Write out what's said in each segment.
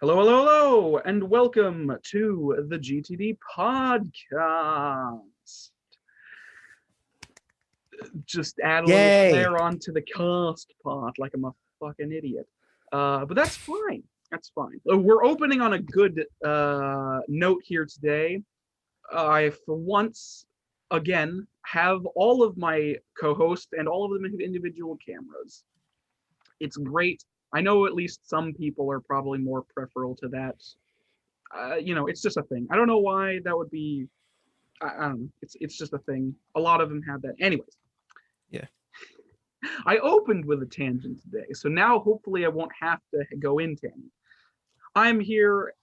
Hello, hello, hello, and welcome to the GTD Podcast. Just add a little Yay! flair onto the cast part like I'm a fucking idiot. But that's fine. That's fine. We're opening on a good note here today. I, for once, again, have all of my co-hosts and all of them have individual cameras. It's great. I know at least some people are probably more preferable to that. It's just a thing. I don't know why that would be. I don't know. It's just a thing. A lot of them have that. Anyways, Yeah. I opened with a tangent today, so now hopefully I won't have to go in tangent. I'm here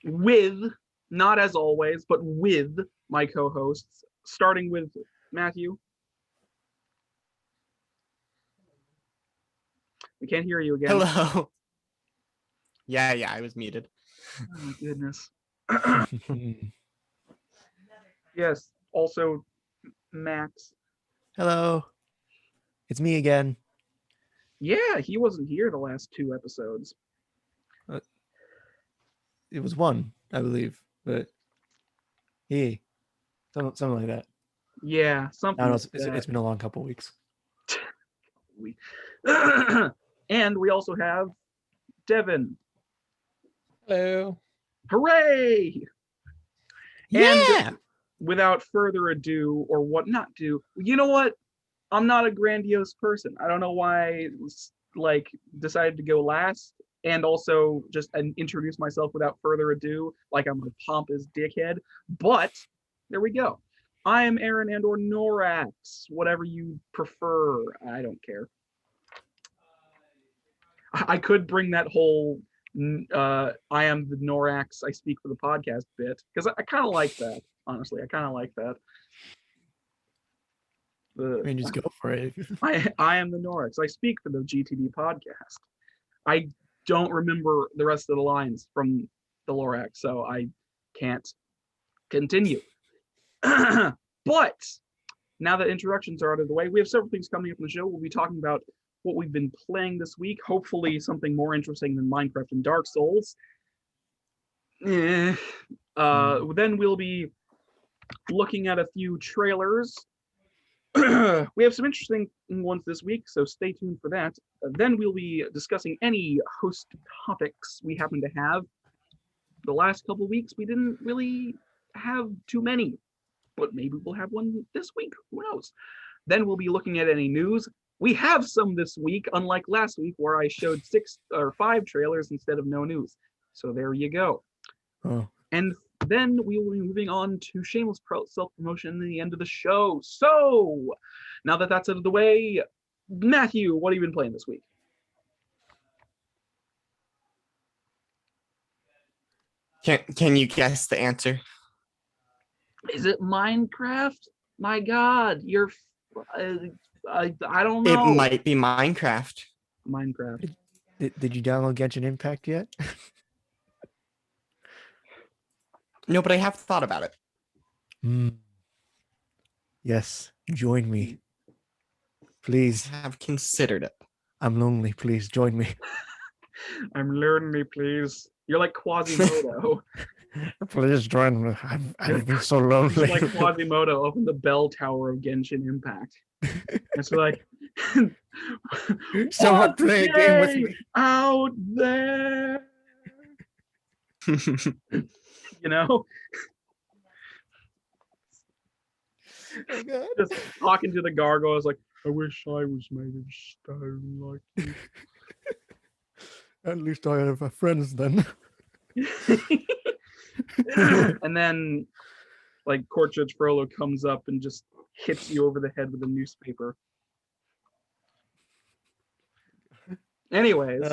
with, not as always, but with my co-hosts, starting with Matthew. We can't hear you again. Hello. Yeah, I was muted. Oh my goodness. Yes, also Max. Hello. It's me again. Yeah, he wasn't here the last two episodes. It was one, I believe, but hey, something like that. Yeah, something. I don't like know. It's been a long couple weeks. And we also have Devin. Hello. Hooray! Yeah. And without further ado, or what not do, you know what? I'm not a grandiose person. I don't know why I decided to go last and also just introduce myself without further ado, like I'm a pompous dickhead. But there we go. I am Aaron N0r4x, whatever you prefer. I don't care. I could bring that whole I am the Norax, I speak for the podcast bit, because I kind of like that, honestly. I kind of like that. Just go for it. I am the Norax, I speak for the GTD Podcast. I don't remember the rest of the lines from the Lorax, so I can't continue. But now that introductions are out of the way, we have several things coming up in the show. We'll be talking about what we've been playing this week, hopefully something more interesting than Minecraft and Dark Souls. Then we'll be looking at a few trailers. We have some interesting ones this week, so stay tuned for that. Then we'll be discussing any host topics we happen to have. The last couple weeks, we didn't really have too many, but maybe we'll have one this week. Who knows? Then we'll be looking at any news. We have some this week, unlike last week where I showed 6 or 5 trailers instead of no news. So there you go. Oh. And then we will be moving on to shameless self-promotion at the end of the show. So now that that's out of the way, Matthew, what have you been playing this week? Can you guess the answer? Is it Minecraft? My God, you're... I don't know. It might be Minecraft. Minecraft. Did you download Genshin Impact yet? No, but I have thought about it. Yes, join me. Please. I have considered it. I'm lonely. Please join me. I'm lonely, please. You're like Quasimodo. Please join me. I've been so lonely. Just like Quasimodo up in the bell tower of Genshin Impact. It's like, someone play a game with me out there. You know, Oh, God. just talking to the gargoyles like, I wish I was made of stone like you. At least I have friends then. And then, like, Court Judge Frollo comes up and just hits you over the head with a newspaper. Anyways,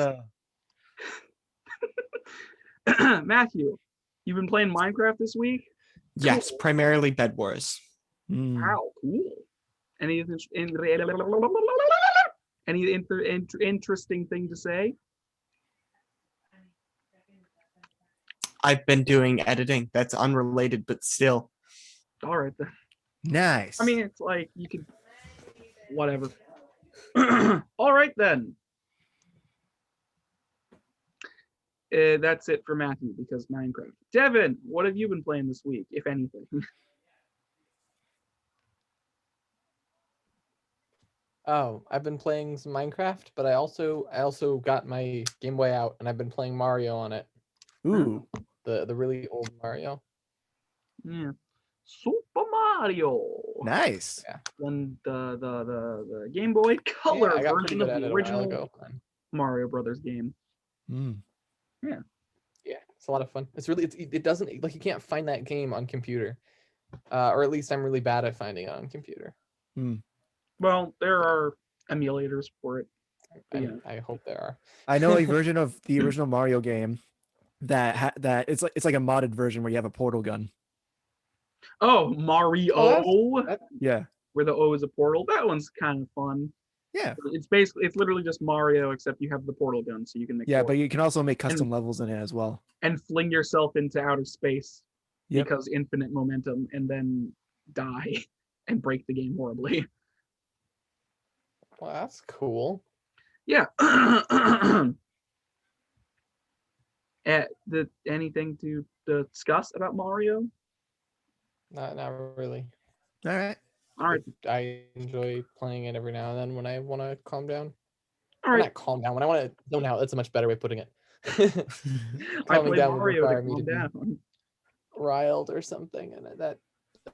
Matthew, you've been playing Minecraft this week? Yes, Cool. primarily Bed Wars. Wow, cool. Any interesting thing to say? I've been doing editing. That's unrelated, but still. All right then. Nice. I mean, it's like you could, whatever. All right then. That's it for Matthew because Minecraft. Devin, what have you been playing this week, if anything? Oh, I've been playing some Minecraft, but I also got my Game Boy out and I've been playing Mario on it. Ooh, The really old Mario. Yeah, Super Mario. nice. Yeah. When the Game Boy Color I got pretty version good of at the it a while original ago. Mario Brothers game. Mm. Yeah, it's a lot of fun. It doesn't like you can't find that game on computer. Or at least I'm really bad at finding it on computer. Well, there are emulators for it. And Yeah. I hope there are. I know a version of the original Mario game that it's like a modded version where you have a portal gun. Oh, Mario, Yeah. where the O is a portal. That one's kind of fun. Yeah. It's literally just Mario, except you have the portal gun, so you can make Yeah, but portals you can also make custom levels in it as well. and fling yourself into outer space Yep. because infinite momentum, and then die and break the game horribly. Well, that's cool. Yeah. Anything to discuss about Mario? Not really. All right. All right. I enjoy playing it every now and then when I want to calm down. All Well, right. not calm down. When I want to zone out, that's a much better way of putting it. I Calming play down would Mario to require me calm to be down. riled or something, and that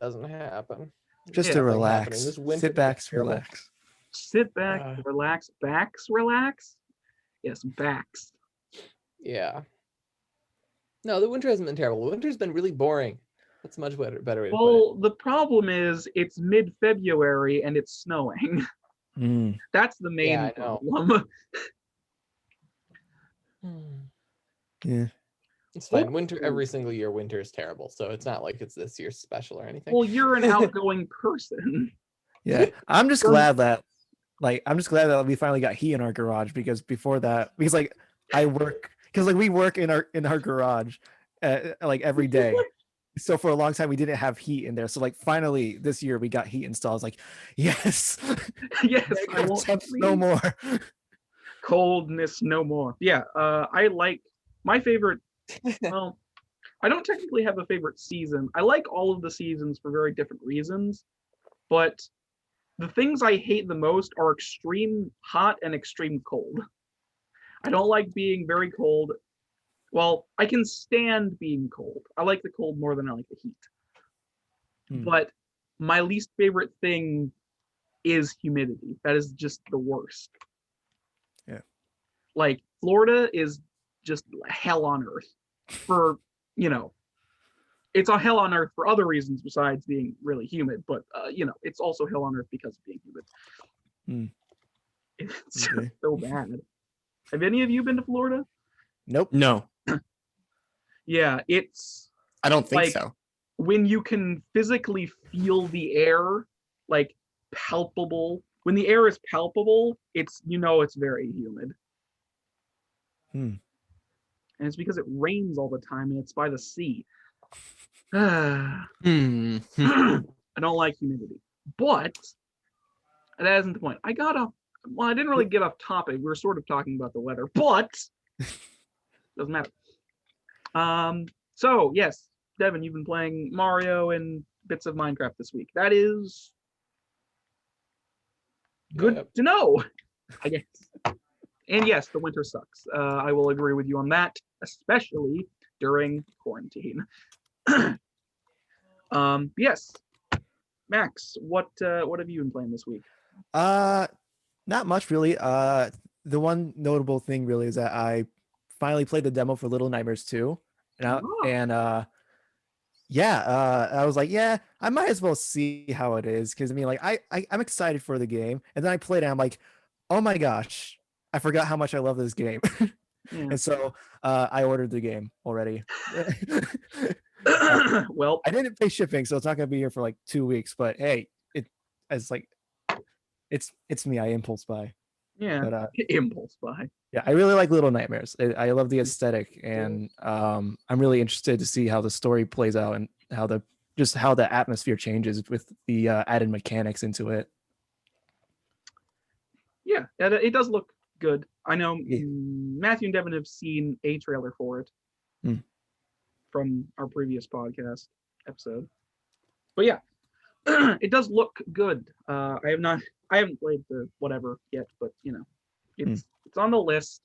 doesn't happen. Just Yeah, to nothing happening. relax. This winter Sit back, is terrible. relax. Sit back, relax. Backs relax? Yes, backs. Yeah. No, the winter hasn't been terrible. The winter's been really boring. That's a much better way to put Well, the problem is it's mid-February and it's snowing. Mm. That's the main Yeah, I know. problem. it. Yeah. It's fine. Winter every single year. Winter is terrible, so it's not like it's this year's special or anything. Well, you're an outgoing person. Yeah. I'm just glad that we finally got heat in our garage because before that, because like we work in our garage like every day. So for a long time we didn't have heat in there. So like finally this year we got heat installed. I was like, yes. Yes, I Negative won't temps no more. Coldness no more. Yeah, I like my favorite. Well, I don't technically have a favorite season. I like all of the seasons for very different reasons, but the things I hate the most are extreme hot and extreme cold. I don't like being very cold. Well, I can stand being cold. I like the cold more than I like the heat. But my least favorite thing is humidity. That is just the worst. Yeah. Like Florida is just hell on earth for, it's a hell on earth for other reasons besides being really humid, but it's also hell on earth because of being humid. It's just so bad. Have any of you been to Florida? Nope. No, Yeah, it's I don't think like so. when you can physically feel the air, like palpable. When the air is palpable, it's it's very humid. And it's because it rains all the time and it's by the sea. I don't like humidity. But that isn't the point. I didn't really get off topic. We were sort of talking about the weather, but doesn't matter. So yes, Devin, you've been playing Mario and bits of Minecraft this week. That is good to know, I guess. And yes, the winter sucks. I will agree with you on that, especially during quarantine. Yes. Max, what have you been playing this week? Not much really. The one notable thing really is that I finally played the demo for Little Nightmares 2. I was like, yeah, I might as well see how it is because I mean, like, I'm excited for the game, and then I played it. And I'm like, oh my gosh, I forgot how much I love this game, and so I ordered the game already. Well, I didn't pay shipping, so it's not gonna be here for like 2 weeks. But hey, it's me. I impulse buy. Yeah, But, impulse buy. Yeah, I really like Little Nightmares. I love the aesthetic, and I'm really interested to see how the story plays out and how the atmosphere changes with the added mechanics into it. Yeah, it does look good. I know Yeah. Matthew and Devin have seen a trailer for it from our previous podcast episode. But yeah, it does look good. I haven't played the whatever yet, but you know, it's on the list.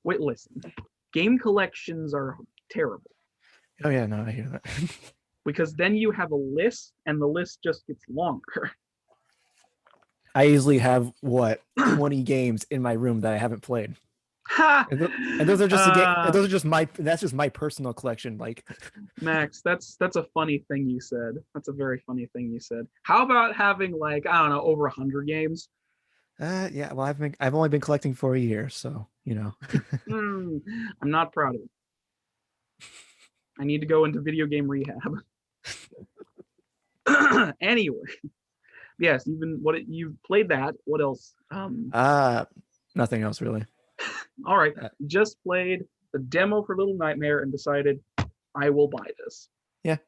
Wait, listen. Game collections are terrible Oh yeah, no, I hear that. because then you have a list and the list just gets longer. I easily have 20 games in my room that I haven't played. Ha! And those are just those are just that's just my personal collection. Like Max, that's a funny thing you said. That's a very funny thing you said. How about having like, I don't know, over 100 games? yeah, well I've only been collecting for a year, so you know. I'm not proud of it. I need to go into video game rehab. Anyway, yes, you played that. What else? Nothing else really. All right, just played the demo for Little Nightmare and decided I will buy this. Yeah.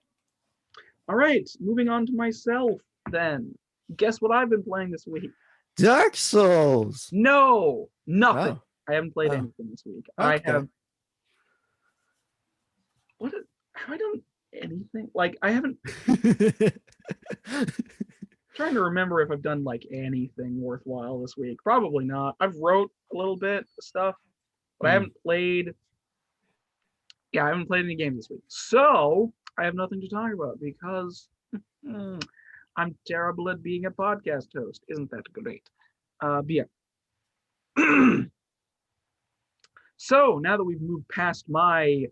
All right, moving on to myself then. Guess what I've been playing this week? Dark Souls. No, nothing. Oh. I haven't played Oh. anything this week. Okay. I have. Have I done anything? Like I haven't. Trying to remember if I've done like anything worthwhile this week. Probably not. I've wrote a little bit of stuff, but I haven't played. Yeah, I haven't played any games this week, so I have nothing to talk about because I'm terrible at being a podcast host. Isn't that great? But yeah. So now that we've moved past my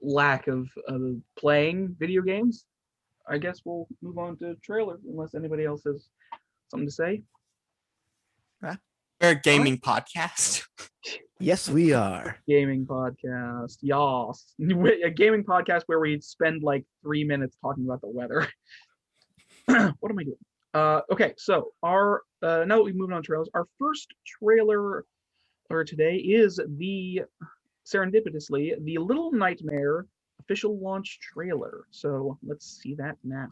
lack of playing video games, I guess we'll move on to trailers unless anybody else has something to say. We're a gaming podcast. Yes, we are. Gaming podcast, yas. A gaming podcast where we spend like 3 minutes talking about the weather. What am I doing? Okay, so our now that we've moved on to trailers, our first trailer today is serendipitously the Little Nightmare official launch trailer. So let's see that now.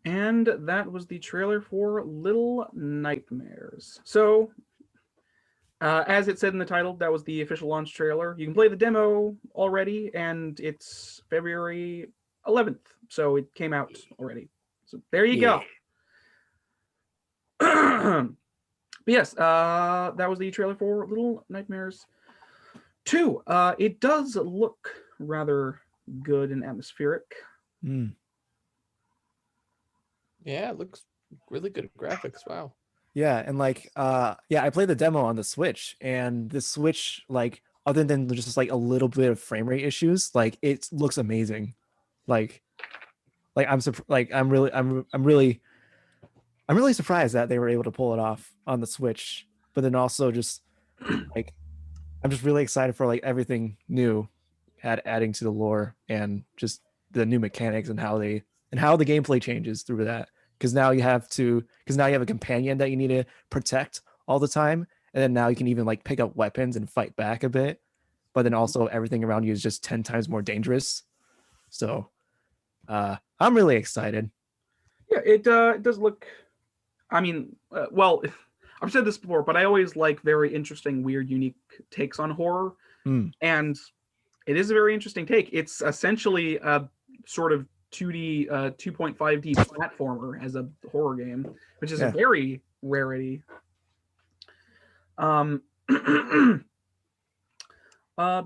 And that was the trailer for Little Nightmares. So, as it said in the title, that was the official launch trailer. You can play the demo already, and it's February 11th. So it came out already. So there you go. But yes, that was the trailer for Little Nightmares 2. It does look rather good and atmospheric. Yeah, it looks really good graphics. Wow. Yeah, and like yeah, I played the demo on the Switch, and the Switch, like, other than just like a little bit of frame rate issues, like it looks amazing. Like I'm really surprised that they were able to pull it off on the Switch. but then also just like I'm just really excited for like everything new adding to the lore and just the new mechanics and how the gameplay changes through that. Because now you have a companion that you need to protect all the time, and then now you can even like pick up weapons and fight back a bit, but then also everything around you is just 10 times more dangerous. So I'm really excited. Yeah, it does look. I mean, well, I've said this before, but I always like very interesting, weird, unique takes on horror, and it is a very interesting take. It's essentially a sort of 2D, 2.5D platformer as a horror game, which is a very rarity. But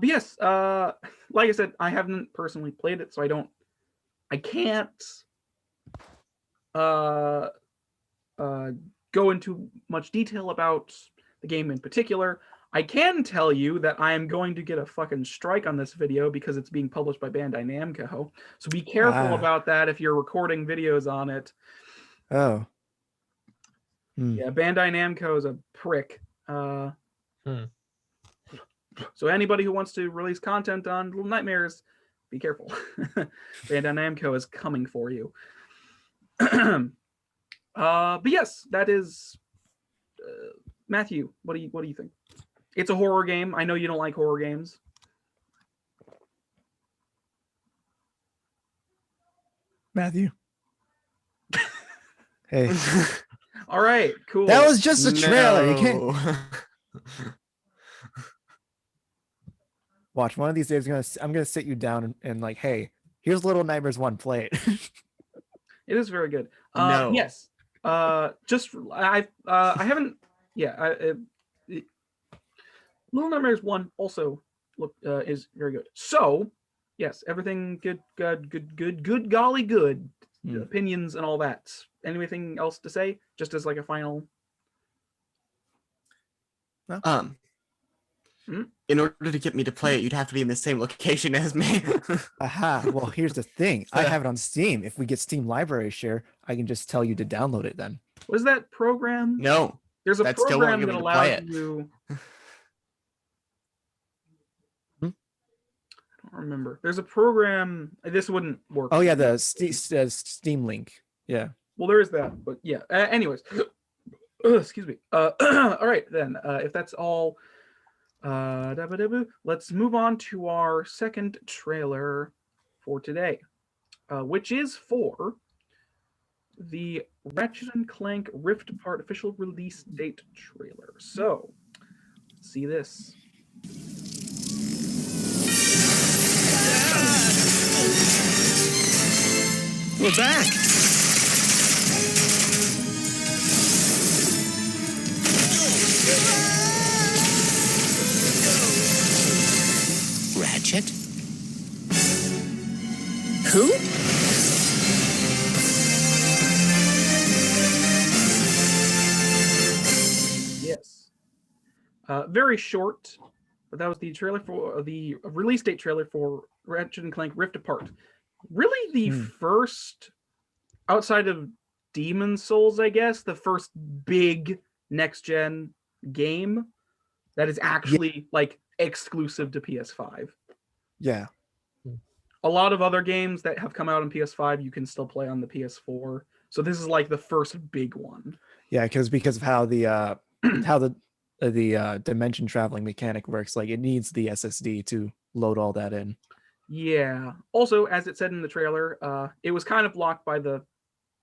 yes, like I said, I haven't personally played it, so I can't go into much detail about the game in particular. I can tell you that I am going to get a fucking strike on this video because it's being published by Bandai Namco. So be careful about that if you're recording videos on it. Oh. Yeah, Bandai Namco is a prick. So anybody who wants to release content on Little Nightmares, be careful. Bandai Namco is coming for you. But yes, that is Matthew. What do you think? It's a horror game. I know you don't like horror games. Matthew. Hey. All right, cool. That was just a trailer. You can't watch. One of these days, I'm gonna sit you down and like, hey, here's Little Nightmares 1. Play it. It is very good. No. Yes. Just I haven't. Yeah. Little Nightmares 1 also is very good. So yes, everything good. Golly, good. Opinions and all that. Anything else to say? Just as like a final. No? In order to get me to play it, you'd have to be in the same location as me. Aha. Well, here's the thing. I have it on Steam. If we get Steam library share, I can just tell you to download it then. What is that program? No. There's a that still program won't that get me to play allows it. you. I don't remember. There's a program. This wouldn't work. Oh yeah, the Steam link. Yeah. Well, there is that, but yeah. Anyways, excuse me. All right then. If that's all, let's move on to our second trailer for today, which is for the Ratchet and Clank Rift Apart official release date trailer. So, let's see this. We're back. Ratchet? Who? Yes. Very short, but that was the trailer for the release date trailer for Ratchet and Clank Rift Apart. Really the first, outside of Demon's Souls, I guess, the first big next-gen game that is actually like exclusive to PS5. Yeah. A lot of other games that have come out on PS5 you can still play on the PS4. So this is like the first big one. Yeah, because of how the dimension traveling mechanic works, like it needs the SSD to load all that in. Yeah. Also, as it said in the trailer, it was kind of blocked by the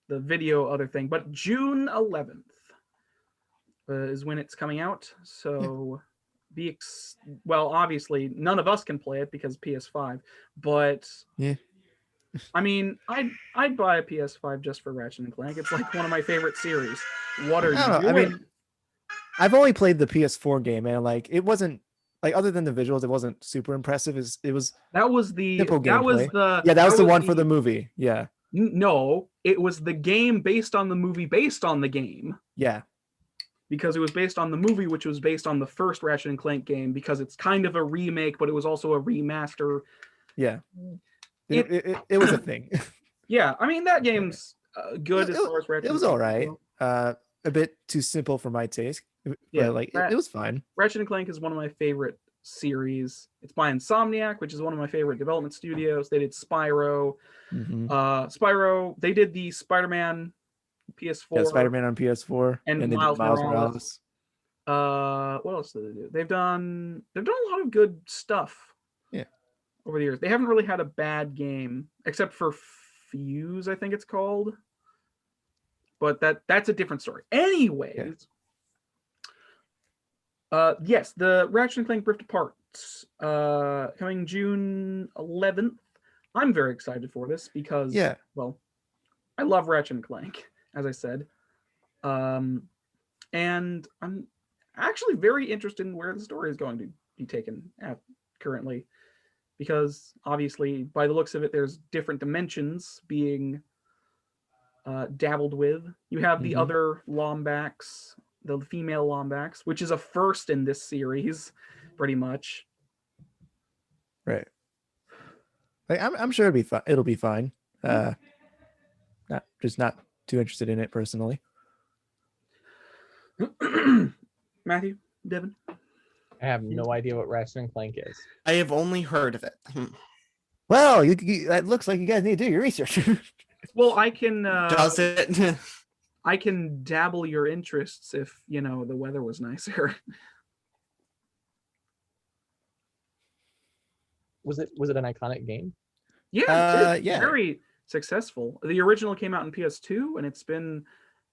video other thing, but June 11th is when it's coming out. So well, obviously none of us can play it because PS5, but yeah. I mean, I'd buy a PS5 just for Ratchet and Clank. It's like one of my favorite series. What are you doing? I mean, I've only played the PS4 game, and like it wasn't like, other than the visuals, it wasn't super impressive. It was that was the simple that was gameplay. the yeah, that was the one for the movie. Yeah. No, it was the game based on the movie based on the game. Yeah. Because it was based on the movie, which was based on the first Ratchet and Clank game, because it's kind of a remake, but it was also a remaster. Yeah. It was a thing. Yeah, I mean, that game's good as far as Ratchet. It was all right. A bit too simple for my taste. Yeah, But it was fine. Ratchet and Clank is one of my favorite series. It's by Insomniac, which is one of my favorite development studios. They did Spyro. Hmm. Spyro, they did the Spider-Man PS4 Yeah, Spider-Man on PS4 and they did Miles Miles Morales. Morales. What else did they do? They've done a lot of good stuff. Yeah. Over the years. They haven't really had a bad game except for Fuse, I think it's called. But that's a different story. Anyways, yes, the Ratchet and Clank Rift Apart coming June 11th. I'm very excited for this because well, I love Ratchet and Clank, as I said. And I'm actually very interested in where the story is going to be taken at currently, because obviously, by the looks of it, there's different dimensions being dabbled with. You have the other Lombax, the female Lombax, which is a first in this series, pretty much. Right. I'm sure it'll be fine. Not too interested in it personally. Matthew, Devin. I have no idea what Ratchet and Clank is. I have only heard of it. Well, it looks like you guys need to do your research. Well, I can. Does it? I can dabble your interests if the weather was nicer. Was it an iconic game? Yeah, it's yeah. very successful. The original came out in PS2, and it's been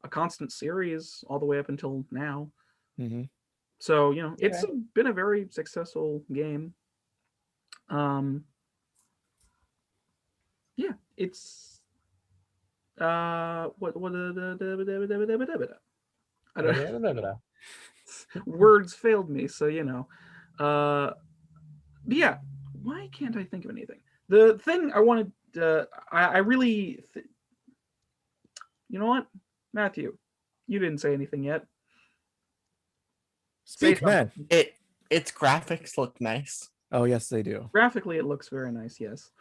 a constant series all the way up until now. Mm-hmm. So it's been a very successful game. Yeah, it's what I don't know. Words failed me, so but yeah, why can't I think of anything? The thing I wanted, I really, you know what, Matthew, you didn't say anything yet. Speak, man. Its graphics look nice. Oh yes, they do. Graphically, it looks very nice. Yes.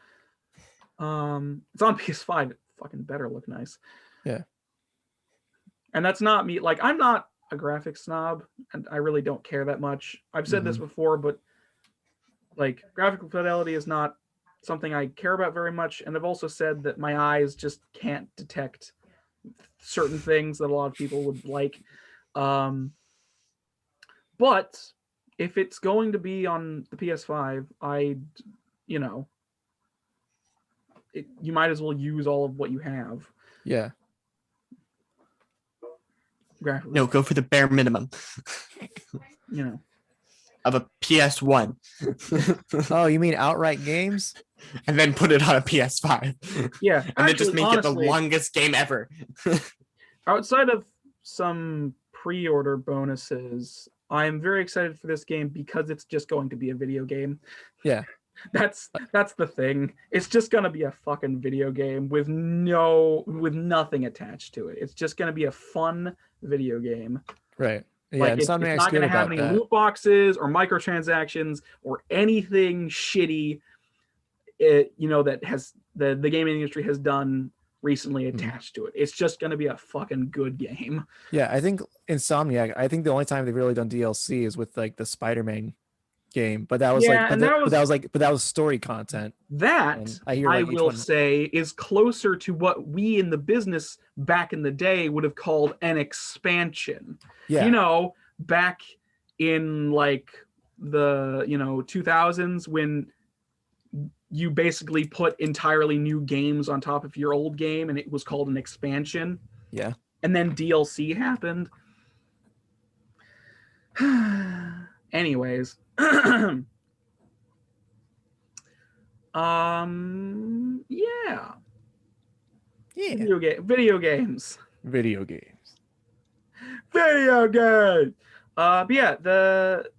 It's on PS5. It fucking better look nice. Yeah. And that's not me. Like, I'm not a graphics snob, and I really don't care that much. I've said this before, but like, graphical fidelity is not something I care about very much. And I've also said that my eyes just can't detect certain things that a lot of people would like. But if it's going to be on the PS5, you might as well use all of what you have. Yeah. Graphically. No, go for the bare minimum. Of a PS1. Oh, you mean outright games? And then put it on a PS5. Yeah. And then just make it the longest game ever. Outside of some pre-order bonuses, I'm very excited for this game because it's just going to be a video game. Yeah. That's the thing. It's just gonna be a fucking video game with nothing attached to it. It's just gonna be a fun video game. Right. Yeah, Like, it's not gonna have any loot boxes or microtransactions or anything shitty. That has the gaming industry has done recently attached to it. It's just gonna be a fucking good game. Yeah, I think Insomniac. I think the only time they've really done DLC is with like the Spider-Man game, but that was that was story content. That I will say is closer to what we in the business back in the day would have called an expansion. Yeah. Back in like the 2000s, when you basically put entirely new games on top of your old game and it was called an expansion. Yeah. And then DLC happened. Anyways. Yeah. Video games. But yeah, the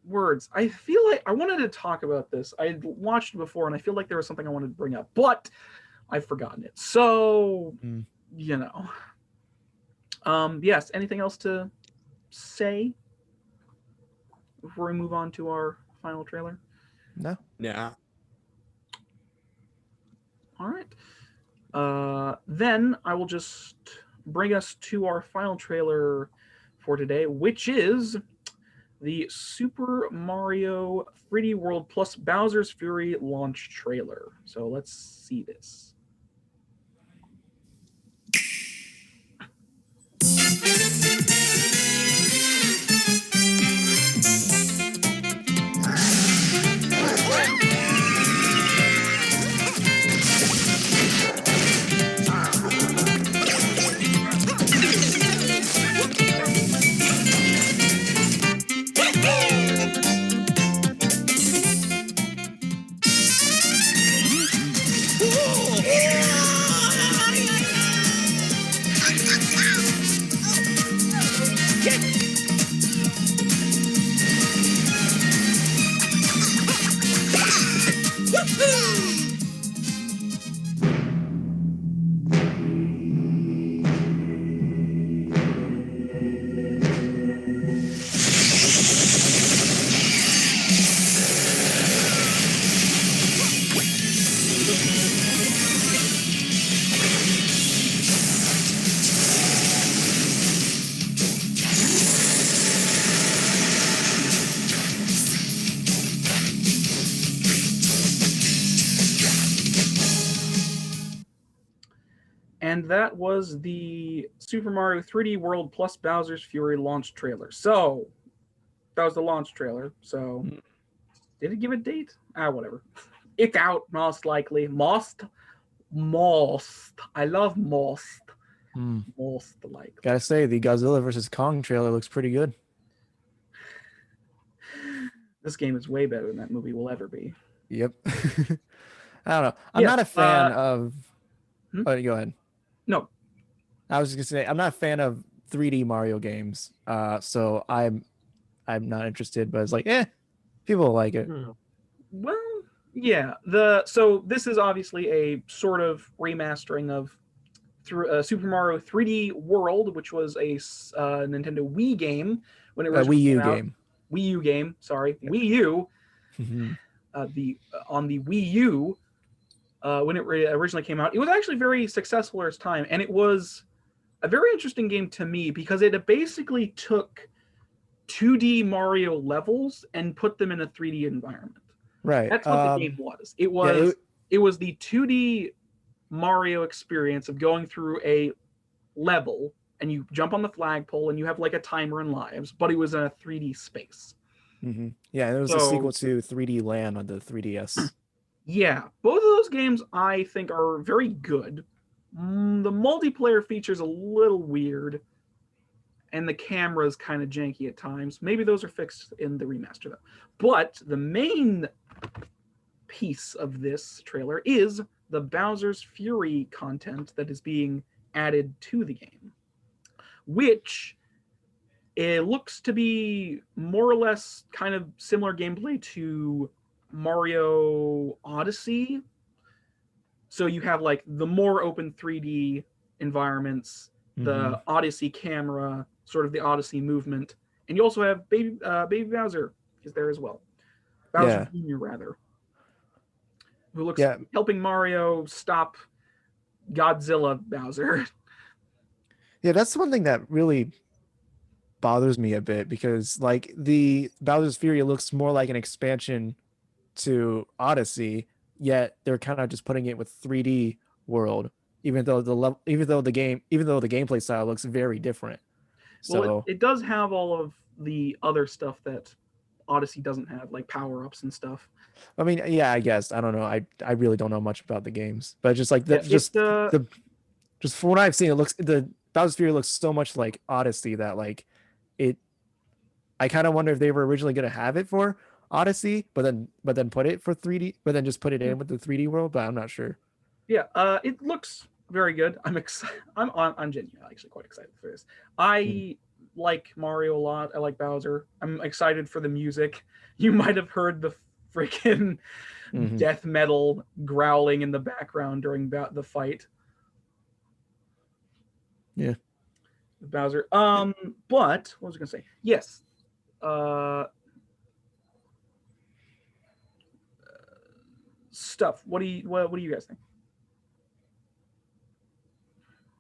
words. I feel like I wanted to talk about this. I watched it before and I feel like there was something I wanted to bring up, but I've forgotten it. So, yes, anything else to say before we move on to our final trailer? No. Yeah. All right. Then I will just bring us to our final trailer for today, which is the Super Mario 3D World plus Bowser's Fury launch trailer. So let's see this. And that was the Super Mario 3D World plus Bowser's Fury launch trailer. So, that was the launch trailer. So, did it give a date? Whatever. It's out, most likely. Most. I love most. Most likely. Gotta say, the Godzilla versus Kong trailer looks pretty good. This game is way better than that movie will ever be. Yep. I don't know. I'm Yes, not a fan of. Oh, go ahead. No. I was just gonna say I'm not a fan of 3D Mario games. So I'm not interested. But it's like, people like it. Well, yeah. So this is obviously a sort of remastering of Super Mario 3D World, which was a Nintendo Wii game when it originally Wii U came out. game. Wii U game. Sorry, Wii U. On the Wii U. When it originally came out, it was actually very successful at its time, and it was a very interesting game to me because it basically took 2D Mario levels and put them in a 3D environment. Right. That's what the game was. It was the 2D Mario experience of going through a level, and you jump on the flagpole, and you have like a timer and lives, but it was in a 3D space. Yeah, and it was a sequel to 3D Land on the 3DS. Yeah, both of those games I think are very good. The multiplayer feature's a little weird, and the camera's kind of janky at times. Maybe those are fixed in the remaster, though. But the main piece of this trailer is the Bowser's Fury content that is being added to the game, which it looks to be more or less kind of similar gameplay to Mario Odyssey. So you have like the more open 3D environments, the Odyssey camera, sort of the Odyssey movement, and you also have Baby Bowser is there as well. Bowser Jr. rather, who looks helping Mario stop Godzilla Bowser. Yeah, that's one thing that really bothers me a bit because like the Bowser's Fury looks more like an expansion to Odyssey, yet they're kind of just putting it with 3D World, even though the gameplay style looks very different. So well, it does have all of the other stuff that Odyssey doesn't have, like power-ups and stuff. I mean, yeah, I guess I don't know. I really don't know much about the games, but just like just from what I've seen, the Bowser's Fury looks so much like Odyssey that like it. I kind of wonder if they were originally going to have it for Odyssey, but then put it for 3D, but then just put it in with the 3D world. But I'm not sure. Yeah, it looks very good. I'm excited. I'm genuinely actually quite excited for this. I like Mario a lot. I like Bowser. I'm excited for the music. You might have heard the freaking death metal growling in the background during the fight. Yeah. Bowser. But what was I gonna say? Yes. Stuff. What do you guys think?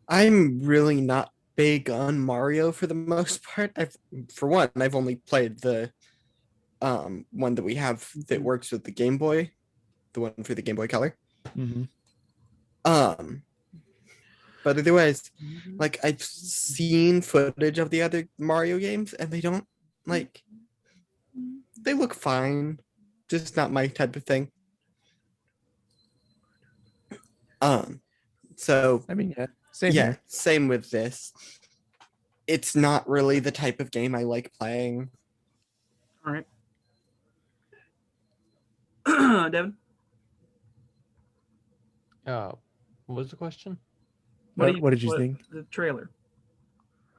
I'm really not big on Mario for the most part. I've only played the one that we have that works with the Game Boy, the one for the Game Boy Color. Mm-hmm. But otherwise, like, I've seen footage of the other Mario games, and they don't, like, they look fine, just not my type of thing. So I mean, yeah, same yeah, here. same with this. It's not really the type of game I like playing. All right. Devin, What was the question? What did you think? The trailer.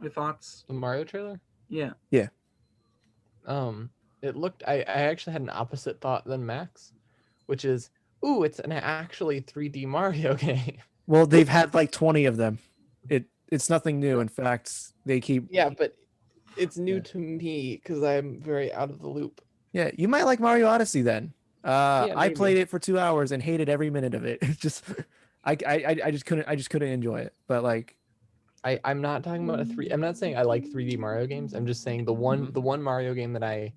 Your thoughts? The Mario trailer? Yeah. It looked. I actually had an opposite thought than Max, which is, ooh, it's an actually 3D Mario game. Well, they've had like 20 of them. It's nothing new. In fact, they keep. Yeah, but it's new Yeah. to me because I'm very out of the loop. Yeah, you might like Mario Odyssey then. I maybe. played it for 2 hours and hated every minute of it. It's just, I just couldn't enjoy it. But like, I'm not talking about I'm not saying I like 3D Mario games. I'm just saying the one Mario game that I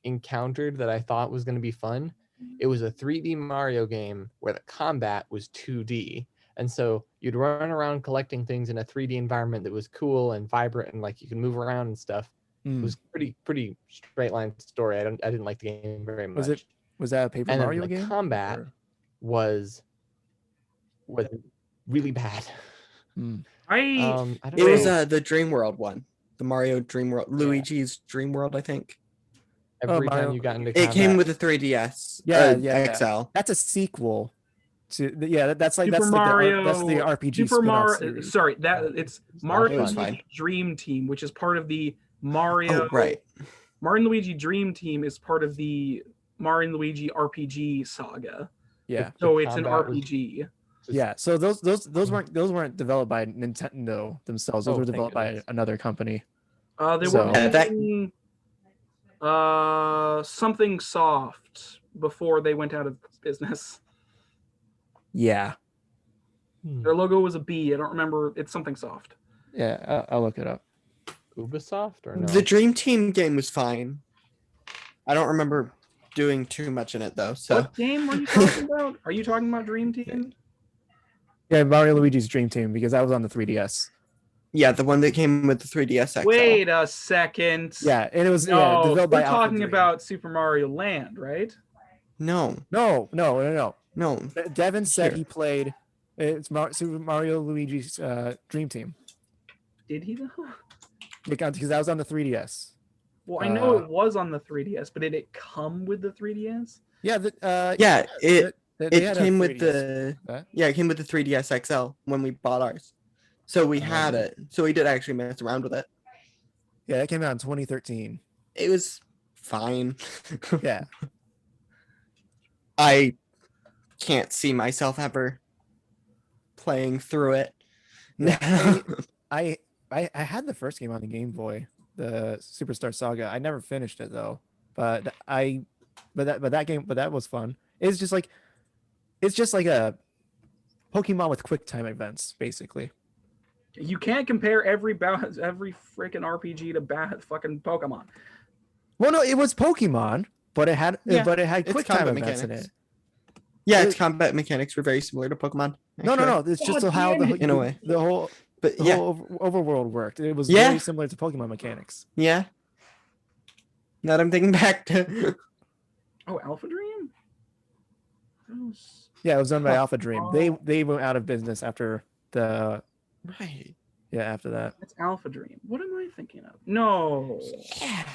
encountered that I thought was going to be fun. It was a 3D Mario game where the combat was 2D. And so you'd run around collecting things in a 3D environment that was cool and vibrant and like you could move around and stuff. It was pretty straight line story. I didn't like the game very much. Was that a Paper And then Mario the game? combat Or- was really bad. I I don't It know. was the Dream World one, the Mario Dream World, Luigi's Dream World, I think. Every Mario- time you got into It combat, came with the 3DS. Yeah. XL. That's a sequel to that's like Super that's Mario. that's the RPG Super spin-off Mario. series. Sorry, it's Mario It was fine. Luigi Dream Team, which is part of the Mario. Oh, right. Mario and Luigi Dream Team is part of the Mario and Luigi RPG saga. Yeah. So it's an combat was RPG. Yeah, so those weren't developed by Nintendo themselves. Those Oh, were thank developed by goodness. another company. They So- were Yeah, that- making, something soft before they went out of business. Yeah, Their logo was a B. I don't remember. It's something soft. yeah, I'll look it up. Ubisoft or no? The Dream Team game was fine. I don't remember doing too much in it though. So What game are you talking about? Are you talking about Dream Team? Yeah, Mario Luigi's Dream Team because that was on the 3DS. yeah, the one that came with the 3DS XL. Wait a second. Yeah, and it was No, developed by we're Alpha talking Dream. about Super Mario Land, right? No. No. Devin said Here. he played. It's Super Mario Luigi's Dream Team Did he though? because that was on the 3DS. Well, I know Uh, it was on the 3DS, but did it come with the 3DS? Yeah, Yeah, it they had a came with 3DS. the Huh? it came with the 3DS XL when we bought ours. So we had it. So we did actually mess around with it. Yeah, that came out in 2013. It was fine. Yeah, I can't see myself ever playing through it. Yeah, I had the first game on the Game Boy, the Superstar Saga. I never finished it though, but that was fun. It's just like a Pokemon with quick time events, basically. You can't compare every freaking RPG to fucking Pokemon. Well, no, it was Pokemon, but it had Yeah, quick time combat events in mechanics. it. Yeah, its combat mechanics were very similar to Pokemon. No. It's just God how damn it. In a way. the whole But the yeah, whole overworld worked. It was Yeah. very similar to Pokemon mechanics. yeah. Now that I'm thinking back to Oh, Alpha Dream? That was- Yeah, it was done by Huh. Alpha Dream. They went out of business after right. after that. That's Alpha Dream. What am I thinking of? No. Yeah.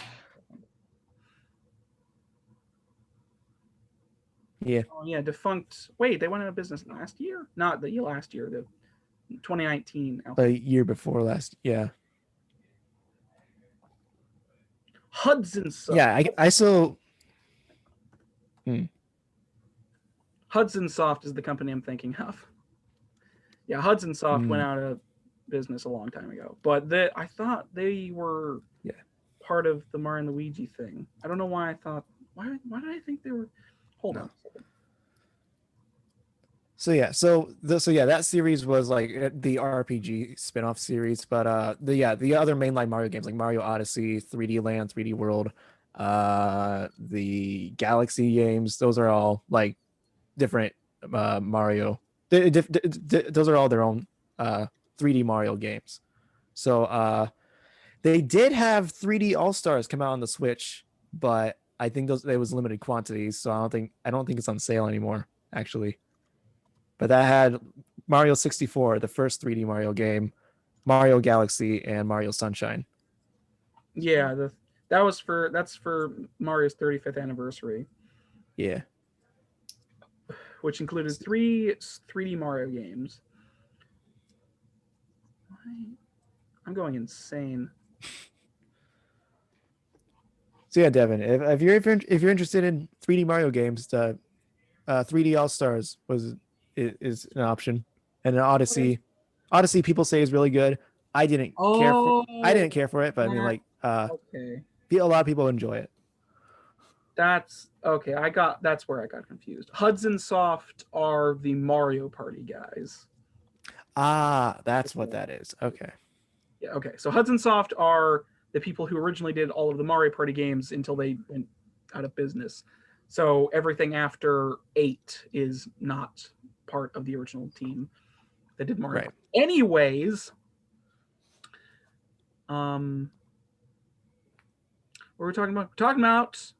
Yeah. Oh, yeah, defunct. Wait, they went out of business last year? Not the last year, the 2019. Alpha. The year before last. Yeah. Hudson Soft. Yeah, I still Hudson Soft is the company I'm thinking of. Yeah, Hudson Soft went out of business a long time ago, but I thought they were part of the Mario and Luigi thing. I don't know why I thought. Why did I think they were? Hold on. That series was like the RPG spin-off series, but the other mainline Mario games like Mario Odyssey, 3D Land, 3D World, the Galaxy games, those are all like different Mario. Those are all their own 3D Mario games. So they did have 3D All-Stars come out on the Switch, but I think it was limited quantities, so I don't think it's on sale anymore actually. But that had Mario 64, the first 3D Mario game, Mario Galaxy, and Mario Sunshine. Yeah, that's for Mario's 35th anniversary, Yeah. which included 3 3D Mario games. I'm going insane. So yeah, Devin, if you're interested in 3D Mario games, the 3D All Stars is an option, and an Odyssey. Okay. Odyssey people say is really good. I didn't care for it, but I mean, like, Okay, a lot of people enjoy it. that's okay. That's where I got confused. Hudson Soft are the Mario Party guys. Ah, that's what that is. Okay. Yeah, okay. So Hudson Soft are the people who originally did all of the Mario Party games until they went out of business. So everything after 8 is not part of the original team that did Mario. Right. Anyways, what were we talking about? We're talking about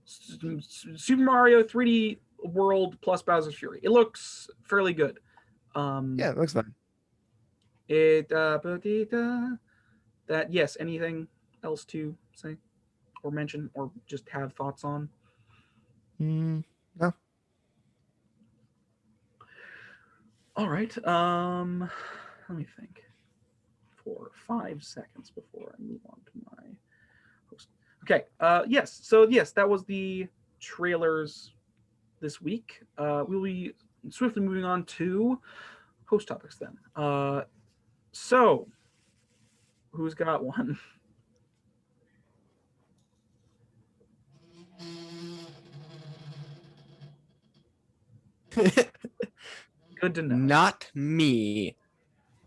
Super Mario 3D World plus Bowser's Fury. It looks fairly good. Yeah, it looks fun. Yes, anything else to say or mention or just have thoughts on? No. All right. Let me think for 5 seconds before I move on to my host. Okay. Yes. So yes, that was the trailers this week. We'll be swiftly moving on to host topics then. So who's got one? Good to know. Not me.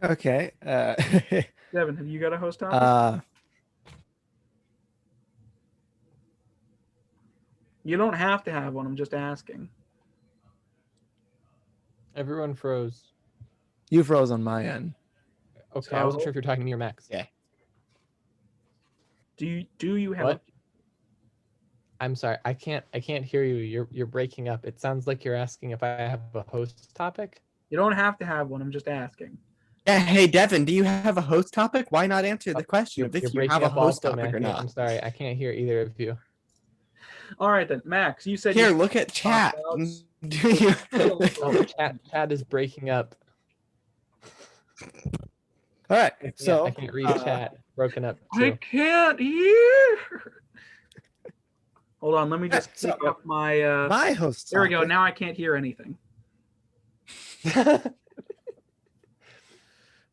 Okay. Devin, have you got a host topic? You don't have to have one. I'm just asking. Everyone froze. You froze on my end. Okay, I wasn't sure if you're talking to me or Max. Yeah. Do you have? What? I'm sorry, I can't hear you. You're breaking up. It sounds like you're asking if I have a host topic. You don't have to have one. I'm just asking. Yeah, hey Devin, do you have a host topic? Why not answer the question if you have a host topic or not? I'm sorry, I can't hear either of you. All right then, Max. You said Here, you look at chat. Oh, chat is breaking up. All right. I can't read chat. Broken up. I Too. can't hear. Hold on, let me just So, pick up my. my host. There we go. topic- Now I can't hear anything.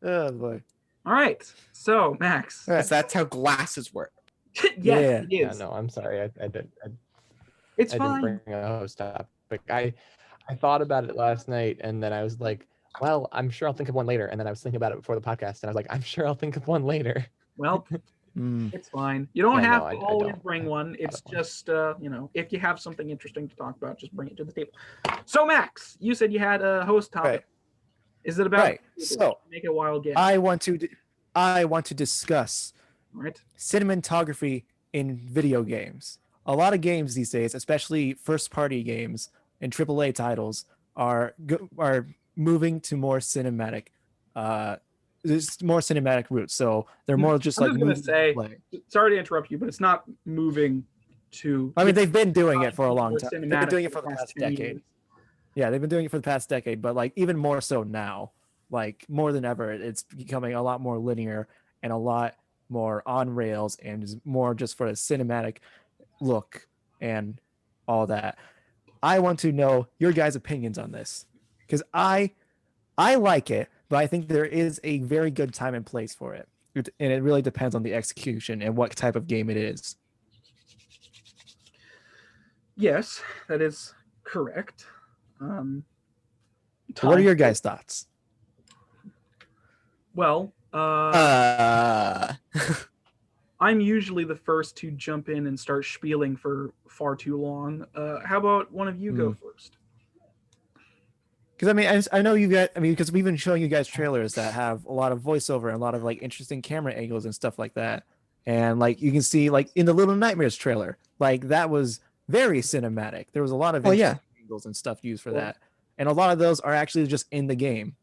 Oh boy. All right. So Max. All right. That's how glasses work. Yes, Yeah. it Yeah, is. no, I'm sorry. I It's didn't fine. bring a host topic. I thought about it last night, and then I was like, well, I'm sure I'll think of one later. And then I was thinking about it before the podcast, and I was like, I'm sure I'll think of one later. Well, Mm. it's fine. You don't Yeah, have no, to I always don't. bring one. I It's don't. just if you have something interesting to talk about, just bring it to the table. So Max, you said you had a host topic. Right. Is it about? Right. So make it a wild game. I want to discuss Right. cinematography in video games. A lot of games these days, especially first-party games and AAA titles, are moving to more cinematic. There's more cinematic routes, so they're more just I'm like. just gonna moving say- play. Sorry to interrupt you, but it's not moving to. I mean, they've been doing it for a long more time. They've been cinematic doing it for the past 10 decade. years. Yeah, they've been doing it for the past decade, but like even more so now, like more than ever, it's becoming a lot more linear and a lot more on rails and is more just for a cinematic look and all that. I want to know your guys' opinions on this because I like it, but I think there is a very good time and place for it, and it really depends on the execution and what type of game it is. Yes, that is correct. So what are Time. your guys' thoughts? Well, I'm usually the first to jump in and start spieling for far too long. How about one of you go first? Because I mean, I know you guys. I mean, because we've been showing you guys trailers that have a lot of voiceover and a lot of like interesting camera angles and stuff like that. And like you can see, like in the Little Nightmares trailer, like that was very cinematic. There was a lot of interesting angles and stuff used for that, and a lot of those are actually just in the game.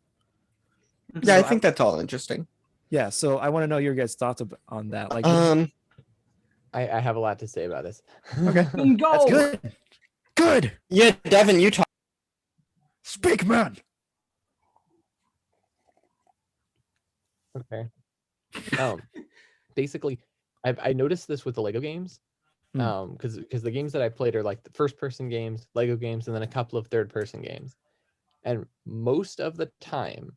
Yeah, So I think that's all interesting. Yeah, so I want to know your guys' thoughts on that. Like, I have a lot to say about this. okay, Go! that's good. Good. Yeah, Devin, you talk. Speak, man. Okay. Basically, I noticed this with the Lego games, because the games that I played are like the first-person games, Lego games, and then a couple of third-person games, and most of the time,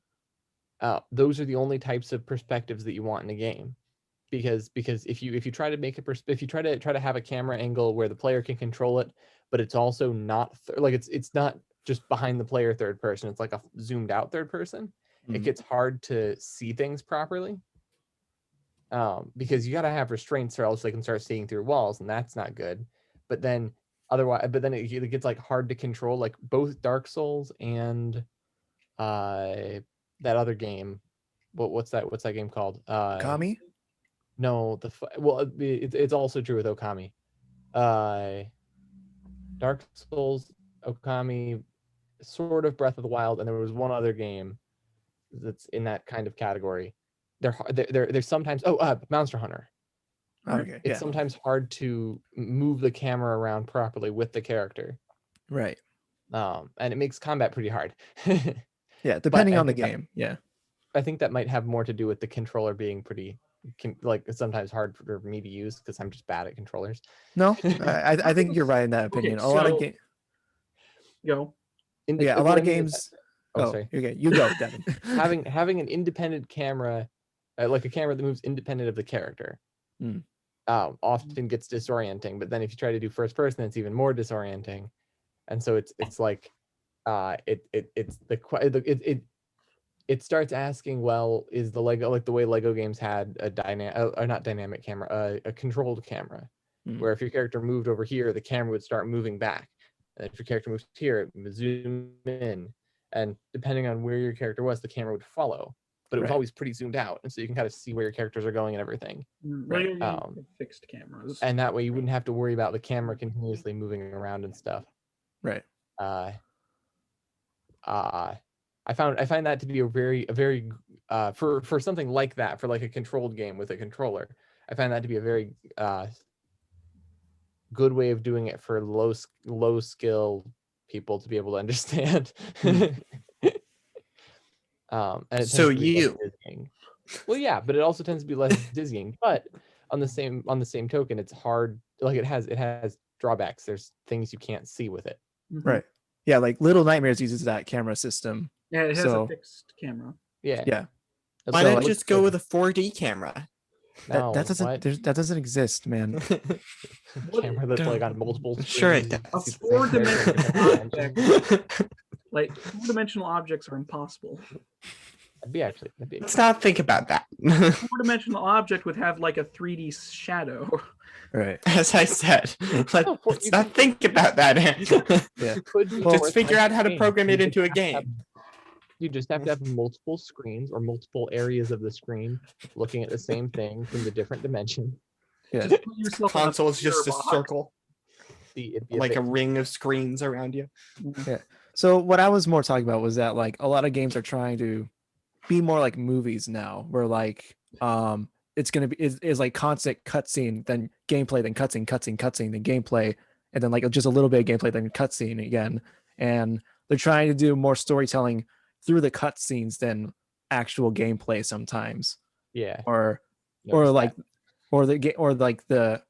those are the only types of perspectives that you want in a game, because if you try to make if you try to have a camera angle where the player can control it, but it's also not like it's not just behind the player third person, it's like a zoomed out third person. It gets hard to see things properly, because you got to have restraints or else they can start seeing through walls, and that's not good. But then it gets like hard to control, like both Dark Souls and that other game. What's that game called? Kami? No, it's also true with Okami. Dark Souls, Okami, sort of Breath of the Wild, and there was one other game that's in that kind of category. They're sometimes Monster Hunter. Okay, It's sometimes hard to move the camera around properly with the character. right. And it makes combat pretty hard. Yeah, depending on the game. I think that might have more to do with the controller being pretty like sometimes hard for me to use because I'm just bad at controllers. No, I think you're right in that opinion. Okay, a lot of so- Go. a lot of games. Sorry. Okay, you go, Devin. having an independent camera, like a camera that moves independent of the character, often gets disorienting. But then if you try to do first person, it's even more disorienting. And so it's like, it starts asking, well, is the Lego like the way Lego games had a not dynamic camera, a controlled camera, where if your character moved over here, the camera would start moving back, and if your character moves here, it would zoom in. And depending on where your character was, the camera would follow, but it was always pretty zoomed out, and so you can kind of see where your characters are going and everything. Right. Fixed cameras. And that way you wouldn't have to worry about the camera continuously moving around and stuff. Right. I find that to be a very for something like that, for like a controlled game with a controller, I find that to be a very good way of doing it for low skill people to be able to understand. And it So tends to be you. less dizzying. Well, yeah, but it also tends to be less dizzying. But on the same token, it's hard. Like it has drawbacks. There's things you can't see with it. Right. Yeah, like Little Nightmares uses that camera system. Yeah, it has So- a fixed camera. Yeah. Yeah. Why So, not like, just go with a 4D camera? No, that doesn't what? that doesn't exist, man. Camera that's like on multiple screens. Sure it A does. See the same four-dimensional character. object, like four-dimensional objects are impossible. That'd be Let's not think about that. Four-dimensional object would have like a 3D shadow. Right. As I said, let's you not think about that. Yeah. Just figure out how to program it into a game. You just have to have multiple screens or multiple areas of the screen looking at the same thing from the different dimensions. Yeah. Just put yourself in a Console is just a mirror box. circle, It'd be like a bit- ring of screens around you. So what I was more talking about was that like a lot of games are trying to be more like movies now, where like it's gonna be is like constant cutscene, then gameplay, then cutscene, then gameplay, and then like just a little bit of gameplay, then cutscene again. And they're trying to do more storytelling through the cutscenes than actual gameplay sometimes. Yeah. Or noticed like that. or the game or like the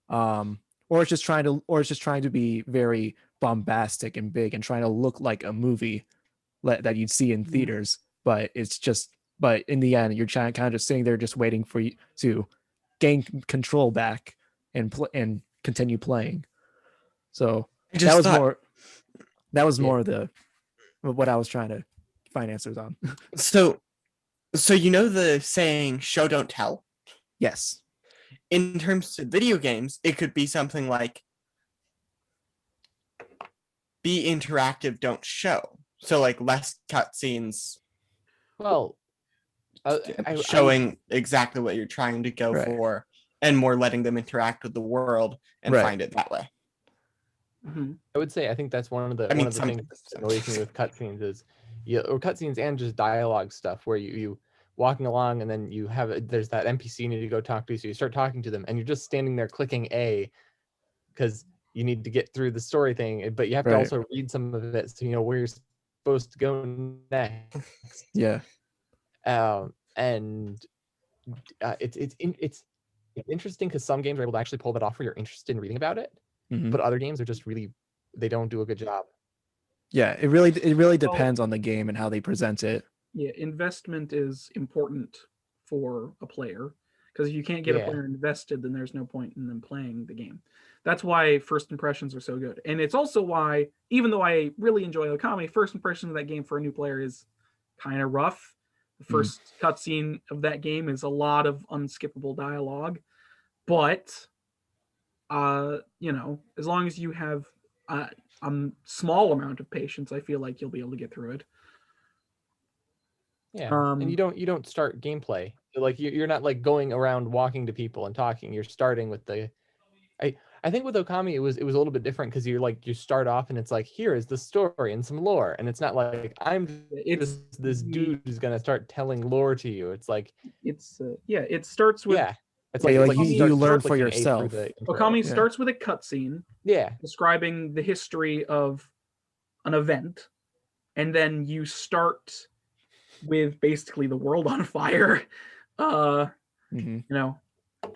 or it's just trying to be very bombastic and big and trying to look like a movie that you'd see in theaters, but in the end you're kind of just sitting there just waiting for you to gain control back and continue playing. So that was more what I was trying to find answers on. So you know the saying "show don't tell." Yes. In terms of video games, it could be something like "be interactive, don't show." So like less cutscenes, Well, showing exactly what you're trying to go Right. for, and more letting them interact with the world and Right. find it that way. I would say I think that's one of the I things that annoys me with cutscenes is, or cutscenes and just dialogue stuff where you walking along and then there's that NPC you need to go talk to, so you start talking to them and you're just standing there clicking A because you need to get through the story thing, but you have to Right. also read some of it so you know where you're supposed to go next. Yeah. And it's interesting because some games are able to actually pull that off where you're interested in reading about it, Mhm. but other games are just really, they don't do a good job. Yeah, it really depends on the game and how they present it. Yeah, investment is important for a player, because if you can't get a Yeah. player invested, then there's no point in them playing the game. That's why first impressions are so good. And it's also why, even though I really enjoy Okami, first impression of that game for a new player is kind of rough. The first cutscene of that game is a lot of unskippable dialogue. But as long as you have a small amount of patience, I feel like you'll be able to get through it. Yeah, and you don't start gameplay. Like you're not like going around walking to people and talking. You're starting with the. I think with Okami it was a little bit different because you start off and it's like, here is the story and some lore, and it's not like It's this dude who's gonna start telling lore to you. It's like it starts with it's Yeah, like, like it's you start learn for clicking A through yourself. the intro. Okami Yeah. starts with a cutscene Yeah, describing the history of an event, and then you start with basically the world on fire. Mhm.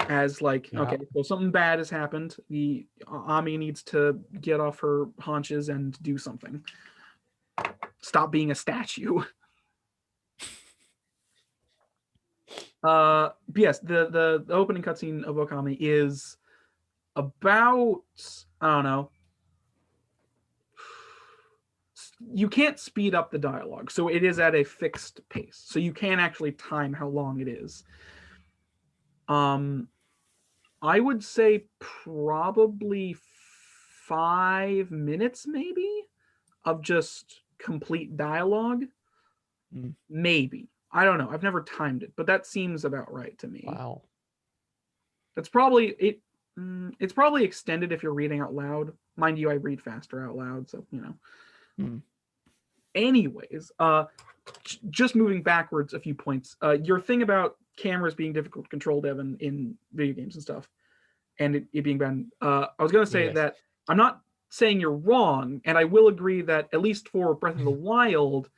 As like, Yeah. okay, so something bad has happened. The Ami needs to get off her haunches and do something. Stop being a statue. But yes, the opening cutscene of Okami is about, I don't know. You can't speed up the dialogue, so it is at a fixed pace. So you can actually time how long it is. I would say probably 5 minutes, maybe, of just complete dialogue. Maybe. I don't know. I've never timed it, but that seems about right to me. wow. That's probably it. It's probably extended if you're reading out loud. Mind you, I read faster out loud, so Anyways, just moving backwards a few points. Your thing about cameras being difficult to control, Devin, in video games and stuff, and it being banned. I was gonna say that I'm not saying you're wrong, and I will agree that at least for Breath of the Wild,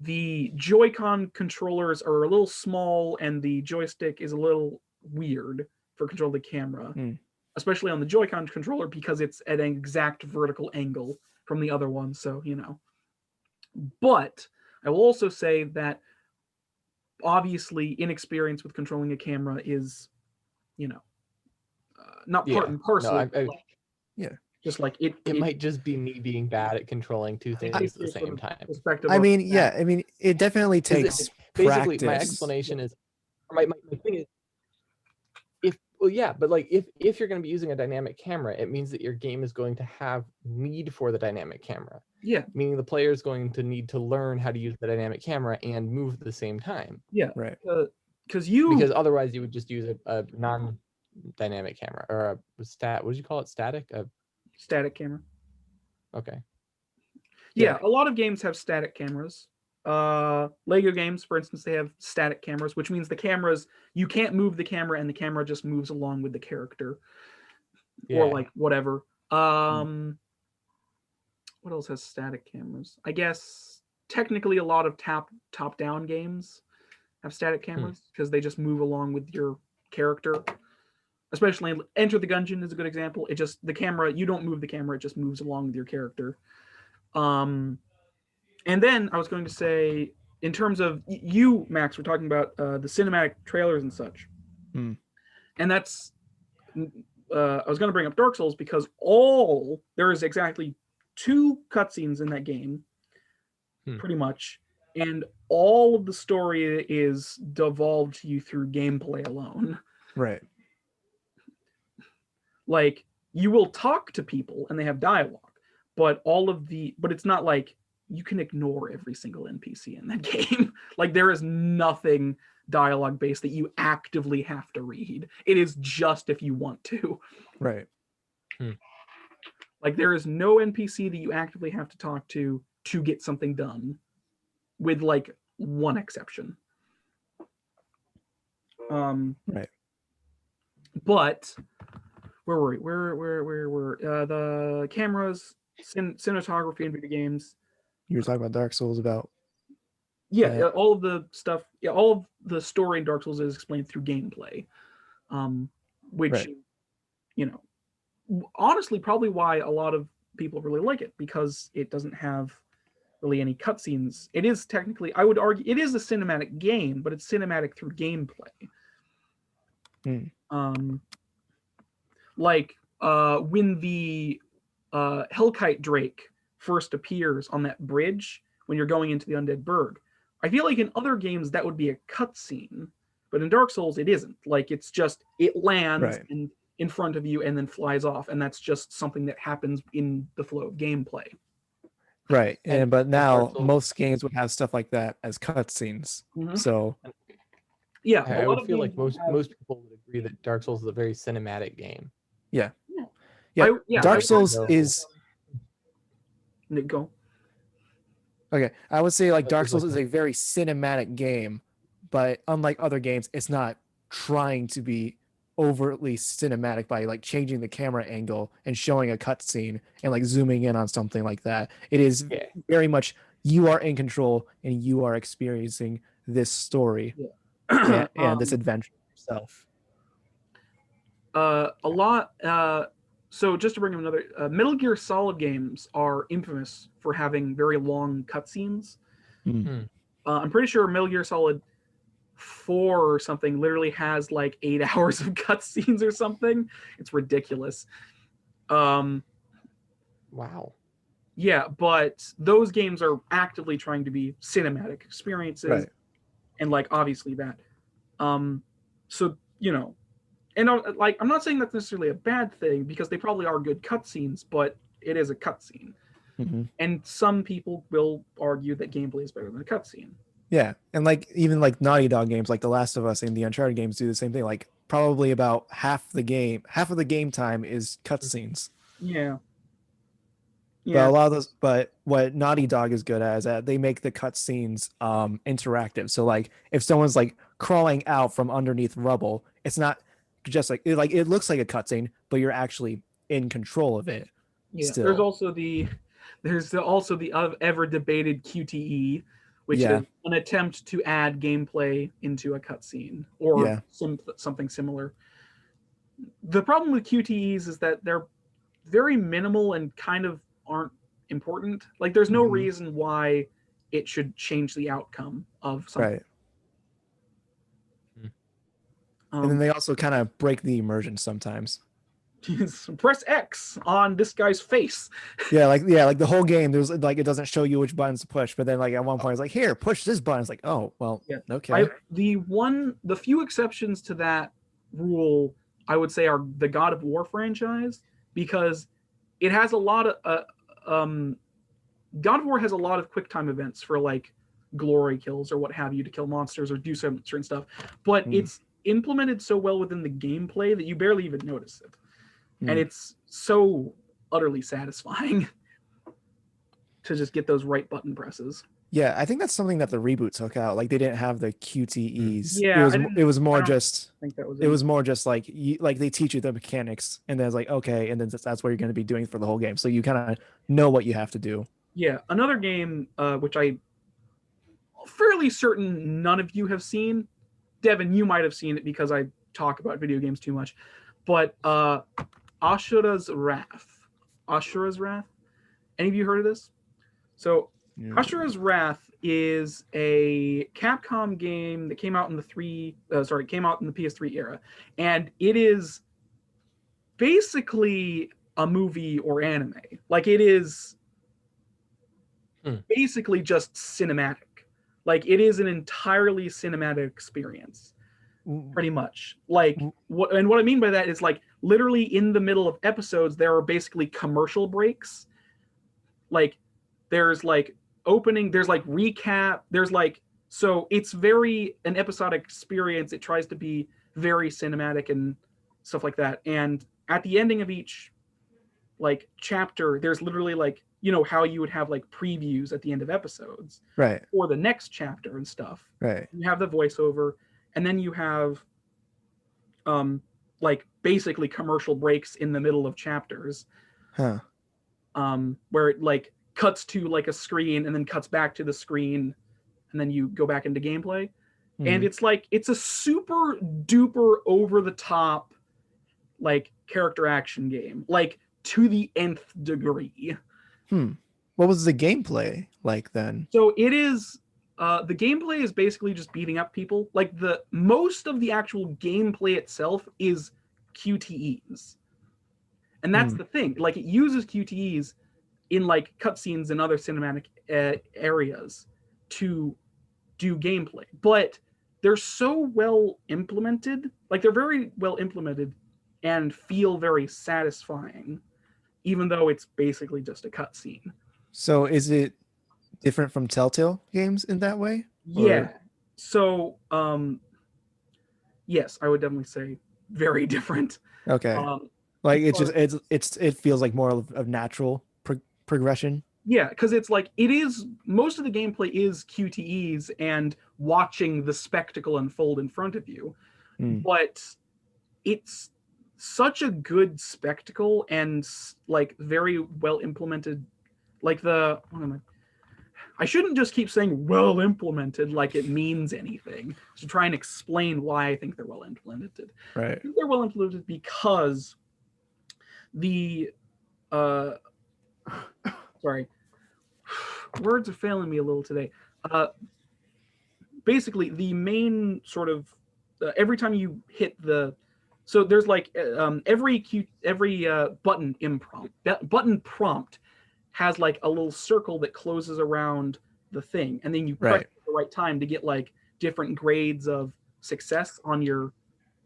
the Joy-Con controllers are a little small, and the joystick is a little weird for control of the camera, especially on the Joy-Con controller because it's at an exact vertical angle from the other one. So But I will also say that obviously inexperience with controlling a camera is, not part and parcel. Just like it might just be me being bad at controlling two things at the same time. I mean, it definitely takes basically practice. my explanation is, my thing is, but like if you're going to be using a dynamic camera, it means that your game is going to have need for the dynamic camera. Yeah. Meaning the player is going to need to learn how to use the dynamic camera and move at the same time. Yeah. Right. Because otherwise you would just use a non-dynamic camera or what did you call it? Static? Static camera. Okay. Yeah, a lot of games have static cameras. Lego games, for instance, they have static cameras, which means the cameras, you can't move the camera and the camera just moves along with the character. Or like whatever. What else has static cameras? I guess technically a lot of top-down games have static cameras because they just move along with your character. Especially Enter the Gungeon is a good example. It just, the camera, you don't move the camera, it just moves along with your character. And then I was going to say, in terms of you, Max, we're talking about the cinematic trailers and such. And that's, I was going to bring up Dark Souls because there is exactly 2 cutscenes in that game pretty much, and all of the story is devolved to you through gameplay alone. Right. Like, you will talk to people and they have dialogue, but it's not like you can ignore every single NPC in that game. Like, there is nothing dialogue based that you actively have to read. It is just if you want to. Right. Like, there is no NPC that you actively have to talk to get something done, with like one exception. Right. But where were we? Where the cameras, cinematography in video games. You were talking about Dark Souls about. Yeah, all of the stuff. Yeah, all of the story in Dark Souls is explained through gameplay, which, Right. you know, honestly, probably why a lot of people really like it, because it doesn't have really any cutscenes. It is technically, I would argue, it is a cinematic game, but it's cinematic through gameplay. Like when the Hellkite Drake first appears on that bridge when you're going into the Undead Burg, I feel like in other games that would be a cutscene, but in Dark Souls it isn't. Like, it's just, it lands in front of you and then flies off, and that's just something that happens in the flow of gameplay. Right. But now Dark Souls- most games would have stuff like that as cutscenes. So Yeah, I would feel like most people would agree that Dark Souls is a very cinematic game. yeah. Yeah, Dark Souls is go. okay. I would say like Like, Dark it's Souls like- is a very cinematic game, but unlike other games, it's not trying to be overtly cinematic by like changing the camera angle and showing a cutscene and like zooming in on something like that. It is very much you are in control and you are experiencing this story and this adventure yourself. A lot. So just to bring up another, Metal Gear Solid games are infamous for having very long cutscenes. I'm pretty sure Metal Gear Solid 4 or something literally has like 8 hours of cutscenes or something. It's ridiculous. Wow. Yeah, but those games are actively trying to be cinematic experiences, and like obviously that. So, you know, and like, I'm not saying that's necessarily a bad thing, because they probably are good cutscenes, but it is a cutscene. And some people will argue that gameplay is better than a cutscene. Yeah, and like even like Naughty Dog games, like The Last of Us and the Uncharted games, do the same thing. Like probably about half of the game time is cutscenes. Yeah. But a lot of those, but what Naughty Dog is good at is that they make the cutscenes interactive. So like if someone's like crawling out from underneath rubble, it's not just like it looks like a cutscene, but you're actually in control of it. Yeah. Still. There's also the ever debated QTE, which is an attempt to add gameplay into a cutscene or something similar. The problem with QTEs is that they're very minimal and kind of aren't important. Like, there's no reason why it should change the outcome of something. Right. And then they also kind of break the immersion sometimes. Press X on this guy's face. Like the whole game, there's like it doesn't show you which buttons to push, but then like at one point it's like, here, push this button. It's like, oh well, okay. The few exceptions to that rule, I would say, are the God of War franchise, because it has a lot of God of War has a lot of quick time events for like glory kills or what have you, to kill monsters or do some certain stuff, but it's implemented so well within the gameplay that you barely even notice it. And it's so utterly satisfying to just get those right button presses. Yeah, I think that's something that the reboot took out. Like they didn't have the QTEs. Yeah, it was more just. I think that was it was more just like like they teach you the mechanics, and then it's like, okay, and then that's what you're going to be doing for the whole game, so you kind of know what you have to do. Yeah, another game which I'm fairly certain none of you have seen. Devin, you might have seen it because I talk about video games too much, but Ashura's Wrath. Ashura's Wrath. Any of you heard of this? So Ashura's Wrath is a Capcom game that came out in the PS3 era, and it is basically a movie or anime. Like, it is basically just cinematic. Like it is an entirely cinematic experience, pretty much. Like what I mean by that is like literally in the middle of episodes there are basically commercial breaks. Like there's like opening, there's like recap, there's like, so it's very an episodic experience. It tries to be very cinematic and stuff like that. And at the ending of each like chapter, there's literally like, you know, how you would have like previews at the end of episodes, Right. or the next chapter and stuff. Right. You have the voiceover, and then you have like basically commercial breaks in the middle of chapters. Huh. Where it like cuts to like a screen and then cuts back to the screen, and then you go back into gameplay. And it's like, it's a super duper over the top like character action game, like to the nth degree. What was the gameplay like then? So it is the gameplay is basically just beating up people. Like the most of the actual gameplay itself is QTEs. And that's the thing. Like it uses QTEs in like cutscenes and other cinematic areas to do gameplay. But they're so well implemented. Like they're very well implemented and feel very satisfying, even though it's basically just a cutscene. So is it different from Telltale games in that way? Yeah. So, yes, I would definitely say very different. Okay. Like it's just it feels like more of natural progression. Yeah, because it's like it is, most of the gameplay is QTEs and watching the spectacle unfold in front of you, but it's such a good spectacle and like very well implemented. Like I shouldn't just keep saying well implemented like it means anything, to try and explain why I think they're well implemented. Right. I think they're well implemented because the sorry, words are failing me a little today. Basically the main sort of every time you hit the, so there's like every button prompt has like a little circle that closes around the thing, and then you press at the right time to get like different grades of success on your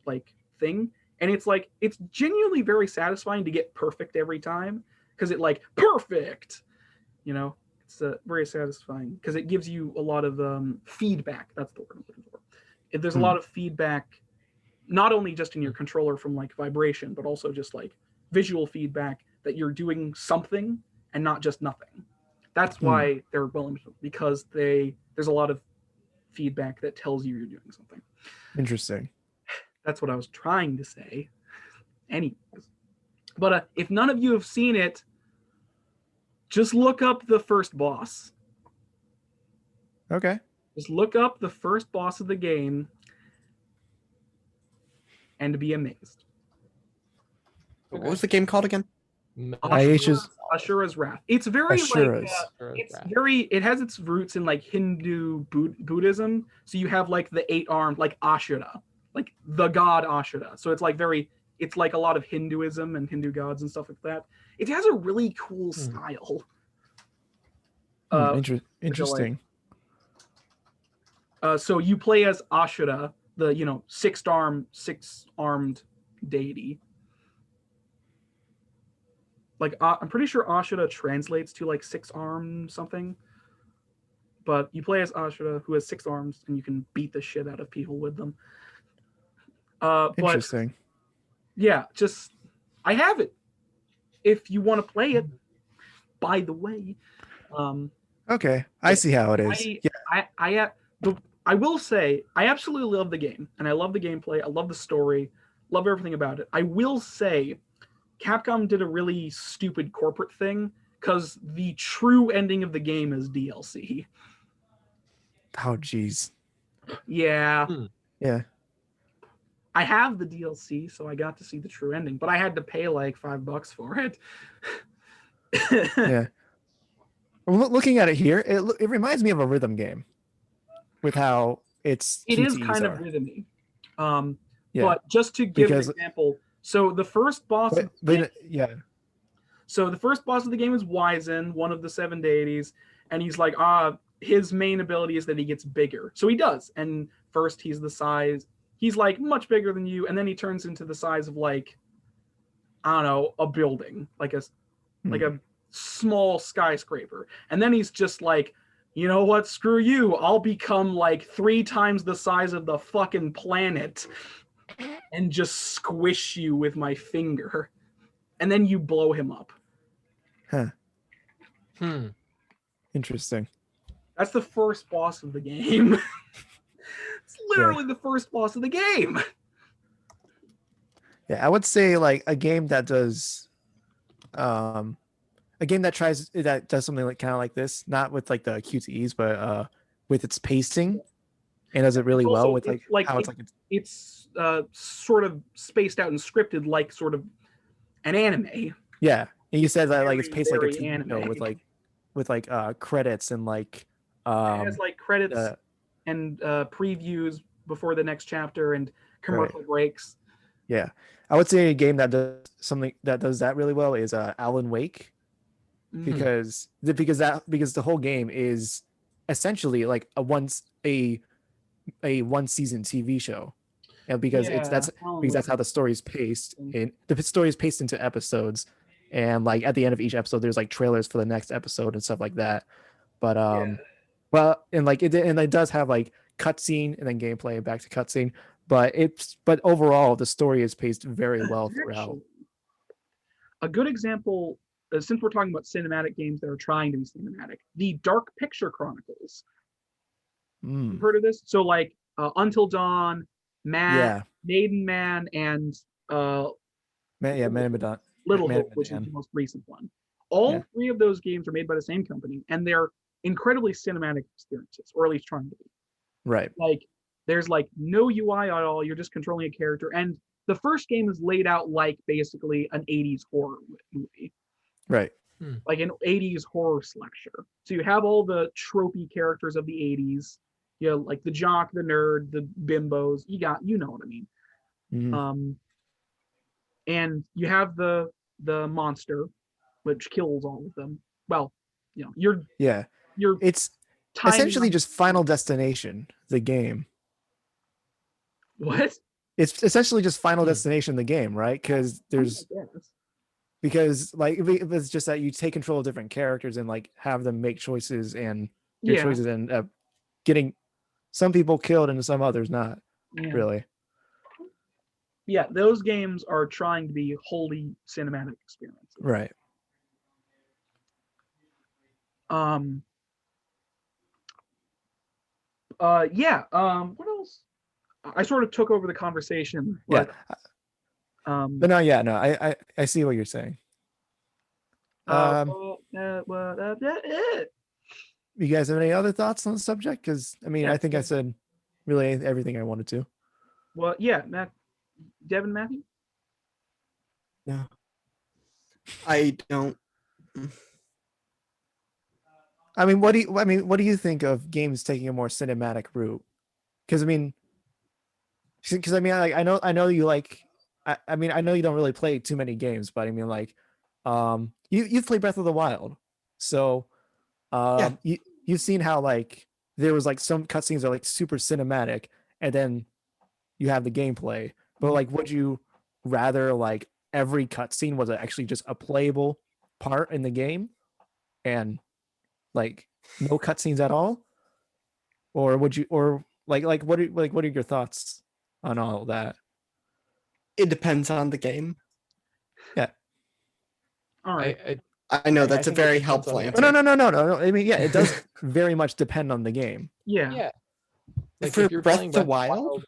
like thing. And it's like, it's genuinely very satisfying to get perfect every time, because it like perfect, you know, it's very satisfying because it gives you a lot of feedback. That's the word I'm looking for. There's a lot of feedback, not only just in your controller from like vibration, but also just like visual feedback that you're doing something and not just nothing. That's why they're well implemented, because there's a lot of feedback that tells you you're doing something. Interesting. That's what I was trying to say. Anyways, but if none of you have seen it, just look up the first boss. Okay. Just look up the first boss of the game and be amazed. What was the game called again? Ashura's Wrath. It's very Ashura's. it has its roots in like Hindu Buddhism. So you have like the 8-armed, like Ashura, like the god Ashura. So it's like it's like a lot of Hinduism and Hindu gods and stuff like that. It has a really cool style. Interesting. So you play as Ashura, the, you know, six-armed deity. Like I'm pretty sure Ashura translates to like 6-armed something. But you play as Ashura, who has 6 arms, and you can beat the shit out of people with them. Interesting. But yeah, just I have it. If you want to play it, by the way. Okay, I see how it is. I will say I absolutely love the game, and I love the gameplay. I love the story, love everything about it. I will say, Capcom did a really stupid corporate thing, because the true ending of the game is DLC. Oh, geez. Yeah. Yeah. I have the DLC, so I got to see the true ending, but I had to pay like $5 for it. Yeah. Looking at it here, it reminds me of a rhythm game, with how it is kind of rhythmy. But just to give an example, so the first boss, So the first boss of the game is Wizen, one of the 7 deities, and he's like, his main ability is that he gets bigger. So he does. And first he's like much bigger than you, and then he turns into the size of like, I don't know, a building, like a small skyscraper. And then he's just like, you know what, screw you. I'll become like 3 times the size of the fucking planet and just squish you with my finger. And then you blow him up. Huh. Interesting. That's the first boss of the game. It's literally the first boss of the game. Yeah, I would say like a game that does that does something like kind of like this, not with like the QTEs, but with its pacing, and does it really well with it's sort of spaced out and scripted like sort of an anime. Yeah, and you said that like it's paced like a Very TV anime. show with credits and like It has like credits and previews before the next chapter and commercial breaks. Yeah, I would say a game that does something that does that really well is Alan Wake, because the whole game is essentially like a one season TV show, and because that's how the story is paced. And the story is paced into episodes, and like at the end of each episode, there's like trailers for the next episode and stuff like that. But it does have like cutscene and then gameplay and back to cutscene. But overall the story is paced very well throughout. A good example, since we're talking about cinematic games that are trying to be cinematic, the Dark Picture Chronicles. You've heard of this? So like Until Dawn, Maiden Man, and Little Hope, which is the most recent one. All 3 of those games are made by the same company, and they're incredibly cinematic experiences, or at least trying to be. Right. Like there's like no UI at all. You're just controlling a character, and the first game is laid out like basically an 80s horror movie. Right. Like an 80s horror slasher. So you have all the tropey characters of the 80s. You know, like the jock, the nerd, the bimbos. You know what I mean. Mm-hmm. And you have the monster, which kills all of them. Well, you know, it's essentially just Final Destination, the game. What? It's essentially just Final Destination, the game, right? Because it's just that you take control of different characters and like have them make choices, and your choices end up getting some people killed and some others not. Really. Yeah, those games are trying to be wholly cinematic experiences. Right. What else? I sort of took over the conversation. But, I see what you're saying. You guys have any other thoughts on the subject? Because I think I said really everything I wanted to. Well, Devin, Matthew? No. I don't. What do you think of games taking a more cinematic route? Because I know you like. I know you don't really play too many games, but you've played Breath of the Wild, so you've seen how like there was like some cutscenes are like super cinematic, and then you have the gameplay. But like, would you rather like every cutscene was actually just a playable part in the game, and like no cutscenes at all, or would you, or what are your thoughts on all that? It depends on the game. Yeah. All right. I know that's a very helpful answer. No. It does very much depend on the game. Yeah. Like for if you're Breath playing of the Wild,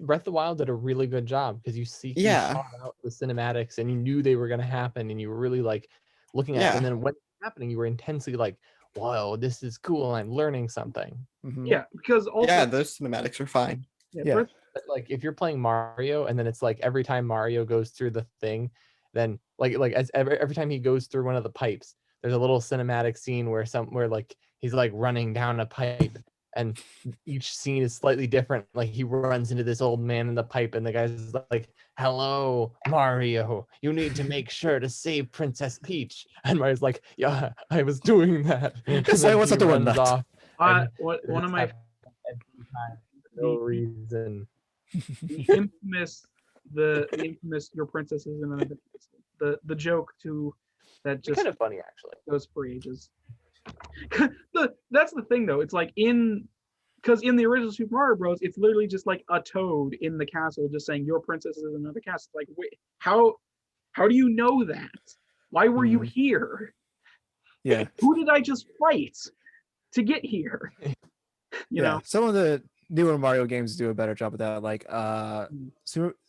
Breath of the Wild did a really good job because you saw out the cinematics and you knew they were going to happen, and you were really like looking at it, and then when it was happening, you were intensely like, "Whoa, this is cool! I'm learning something." Mm-hmm. Yeah, because also those cinematics are fine. Yeah. But like if you're playing Mario, and then it's like every time Mario goes through the thing, then every time he goes through one of the pipes, there's a little cinematic scene where like he's like running down a pipe, and each scene is slightly different. Like he runs into this old man in the pipe, and the guy's like, "Hello, Mario. You need to make sure to save Princess Peach." And Mario's like, "Yeah, I was doing that." And Yes, I then was he doing runs that. off. and One of my every time for no reason. the infamous your princess is in another the joke to that It's just kind of funny, actually. goes for ages. That's the thing though. It's like because in the original Super Mario Bros, it's literally just like a toad in the castle just saying your princess is in another castle. Like, wait, how do you know that? Why were you here? Yeah. Who did I just fight to get here? You know? Some of the newer Mario games do a better job of that. Like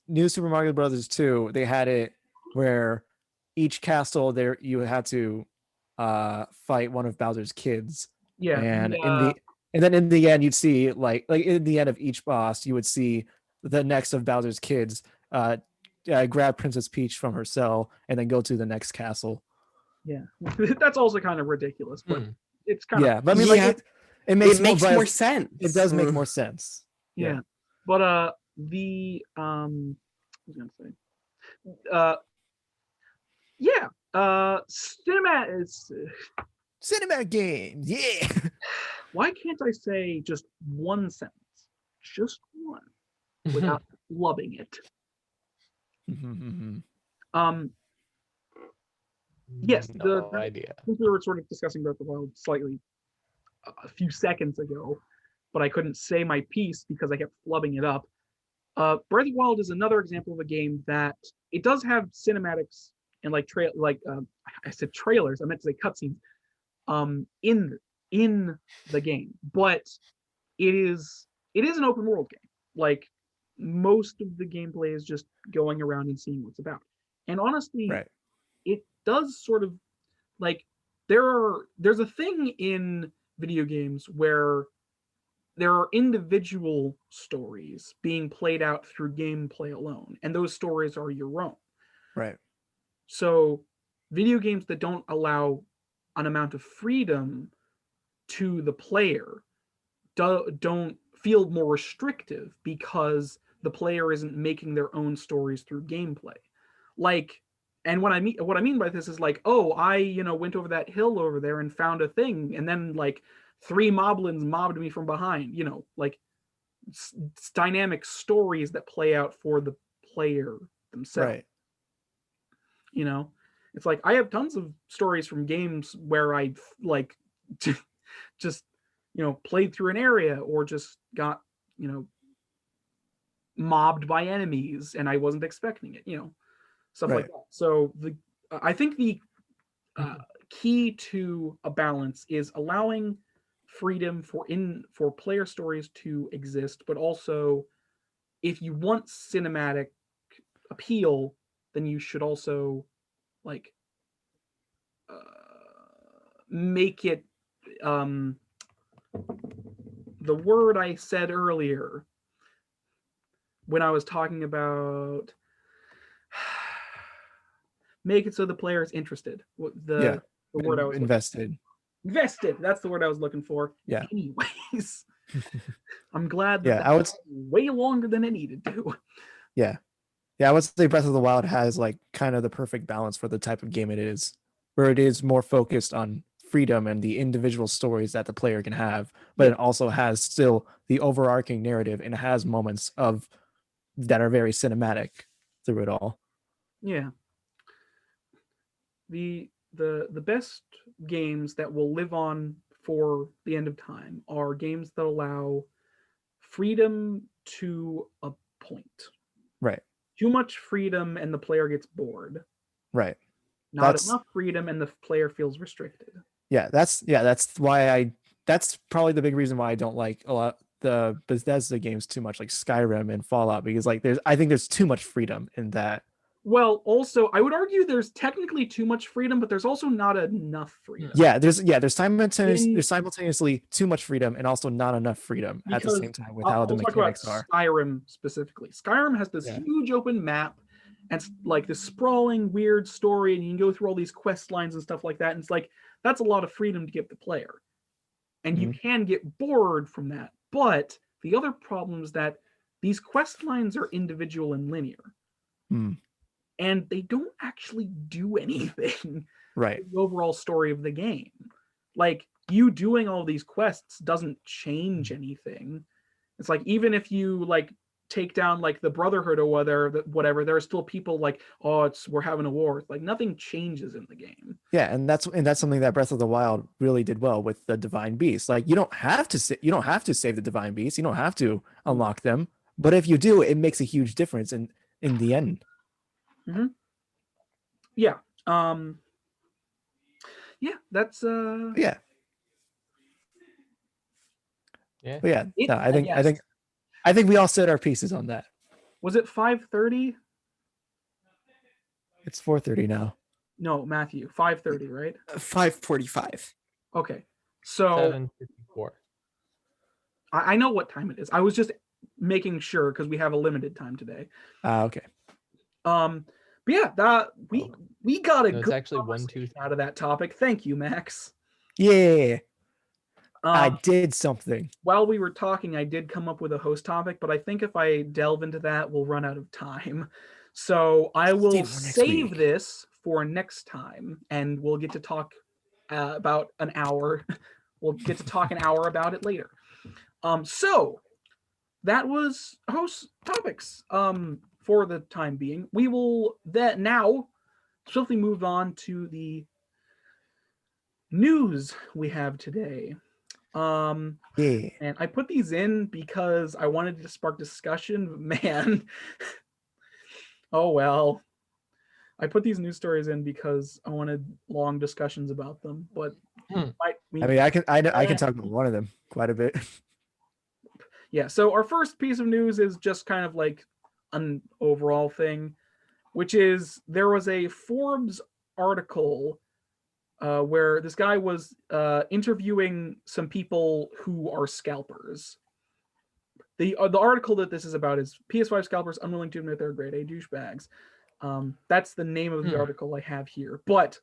New Super Mario Brothers 2, they had it where each castle there you had to fight one of Bowser's kids. Yeah. And then in the end you'd see like in the end of each boss you would see the next of Bowser's kids grab Princess Peach from her cell and then go to the next castle. Yeah. That's also kind of ridiculous, but it's kind of But I mean like it makes more sense. It does make more sense. Yeah. But the I was gonna say Cinematic games, yeah. Why can't I say just one sentence? Just one without loving it. Yes, no idea. Since we were sort of discussing Breath of the Wild slightly a few seconds ago, but I couldn't say my piece because I kept flubbing it up. Breath of the Wild is another example of a game that it does have cinematics and I said trailers, I meant to say cutscenes in the game, but it is an open world game. Like most of the gameplay is just going around and seeing what's about. And honestly, it does sort of like there's a thing in video games where there are individual stories being played out through gameplay alone, and those stories are your own. Right. So video games that don't allow an amount of freedom to the player don't feel more restrictive because the player isn't making their own stories through gameplay. Like, and what I mean by this is like, oh, I went over that hill over there and found a thing, and then like 3 moblins mobbed me from behind. Like dynamic stories that play out for the player themselves. Right. It's like I have tons of stories from games where I like just played through an area or just got mobbed by enemies and I wasn't expecting it. Stuff like that. So I think the key to a balance is allowing freedom for player stories to exist, but also if you want cinematic appeal, then you should also like make it the word I said earlier when I was talking about make it so the player is interested. The word I was invested. Invested. That's the word I was looking for. Yeah. Anyways, I'm glad that I would way longer than it needed to. Yeah. I would say Breath of the Wild has like kind of the perfect balance for the type of game it is, where it is more focused on freedom and the individual stories that the player can have, but it also has still the overarching narrative and it has moments that are very cinematic through it all. Yeah. The best games that will live on for the end of time are games that allow freedom to a point. Right. Too much freedom and the player gets bored. Right. Not enough freedom and the player feels restricted. That's probably the big reason why I don't like a lot the Bethesda games too much, like Skyrim and Fallout, because like I think there's too much freedom in that. Well, also, I would argue there's technically too much freedom, but there's also not enough freedom. There's simultaneously too much freedom and also not enough freedom at the same time with how the mechanics are. Skyrim specifically. Skyrim has this huge open map and like this sprawling weird story, and you can go through all these quest lines and stuff like that. And it's like that's a lot of freedom to give the player. and you can get bored from that. But the other problem is that these quest lines are individual and linear, and they don't actually do anything Right. to the overall story of the game. Like, you doing all these quests doesn't change anything. It's like, even if you like take down like the Brotherhood or whatever, there are still people like, oh, we're having a war. Like, nothing changes in the game. Yeah, and that's something that Breath of the Wild really did well with the Divine Beasts. Like, you don't have to save the Divine Beasts. You don't have to unlock them. But if you do, it makes a huge difference in the end. Mm-hmm. Yeah. Yeah, that's Yeah. Yeah. But yeah, It- no, yes. I think we all said our pieces on that. Was it 5:30? It's 4:30 now. No, Matthew, 5:30, right? 5:45. Okay. So 7:54. I know what time it is. I was just making sure because we have a limited time today. Okay. But yeah, that we got a No, it's good actually conversation out of that topic. Thank you, Max. Yeah, I Um, did something. while we were talking, I did come up with a host topic, but I think if I delve into that, we'll run out of time. So I will Save it for next save week. this for next time, and we'll get to talk about an hour. We'll get to talk an hour about it later. So that was host topics. For the time being, we will now swiftly move on to the news we have today. Yeah. And I put these in because I wanted to spark discussion, but man, oh well. I put these news stories in because I wanted long discussions about them, but I mean, I can talk about one of them quite a bit. yeah. So our first piece of news is just kind of like an overall thing, which is there was a Forbes article where this guy was interviewing some people who are scalpers. The article that this is about is PS5 scalpers unwilling to admit they're grade A douchebags. That's the name of the article I have here. But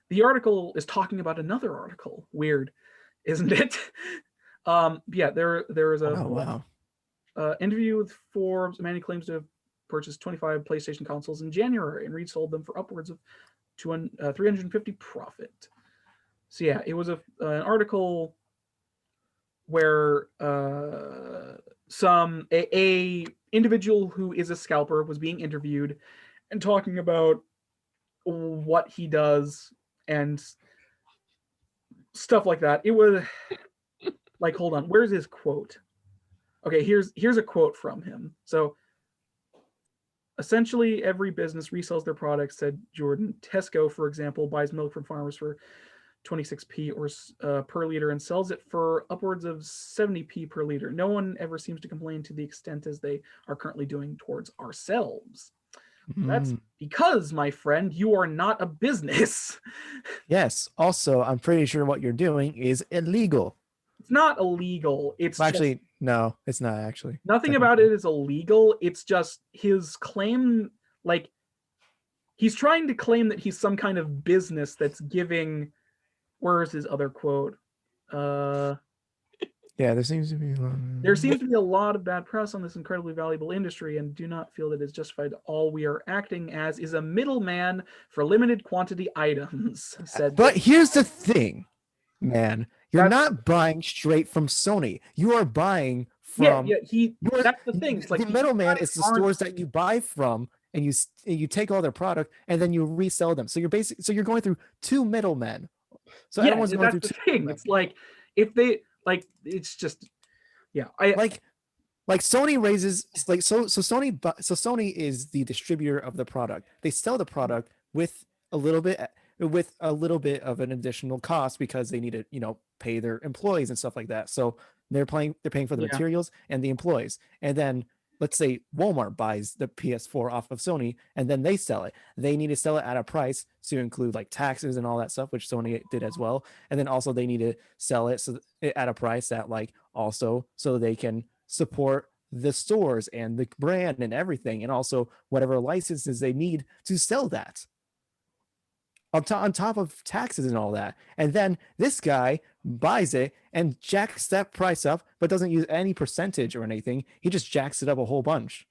the article is talking about another article. Weird, isn't it? Yeah, there is a Oh wow. interview with Forbes. A man who claims to have purchased 25 PlayStation consoles in January and resold them for upwards of 350 profit. So yeah, it was an article where a individual who is a scalper was being interviewed and talking about what he does and stuff like that. It was like, hold on, where's his quote? Okay, here's a quote from him. So essentially every business resells their products, said Jordan. Tesco, for example, buys milk from farmers for 26p or per liter and sells it for upwards of 70p per liter. No one ever seems to complain to the extent as they are currently doing towards ourselves. That's because, my friend, you are not a business. Yes. Also, I'm pretty sure what you're doing is illegal. It's not illegal. It's Well, actually, no, it's not actually. nothing about it is illegal. It's just his claim, like he's trying to claim that he's some kind of business that's giving. Where's his other quote? Yeah, there seems to be. There seems to be a lot of bad press on this incredibly valuable industry, and do not feel that it's justified. All we are acting as is a middleman for limited quantity items. Said, But here's the thing, man. You're That's- not buying straight from Sony. You are buying from. yeah, you're- that's the thing. It's like the middleman is the aren't- stores that you buy from, and you take all their product and then you resell them. So you're going through two middlemen. So yeah, everyone's going that's through the two thing. middlemen. It's like if they like, it's just, yeah. like Sony raises like so Sony is the distributor of the product. They sell the product with a little bit of an additional cost because they need to pay their employees and stuff like that. So they're paying for the Yeah. materials and the employees. And then let's say Walmart buys the PS4 off of Sony and then they sell it. They need to sell it at a price to include like taxes and all that stuff, which Sony did as well. And then also they need to sell it at a price that like also so they can support the stores and the brand and everything, and also whatever licenses they need to sell that. on top of taxes and all that. And then this guy buys it and jacks that price up, but doesn't use any percentage or anything. He just jacks it up a whole bunch.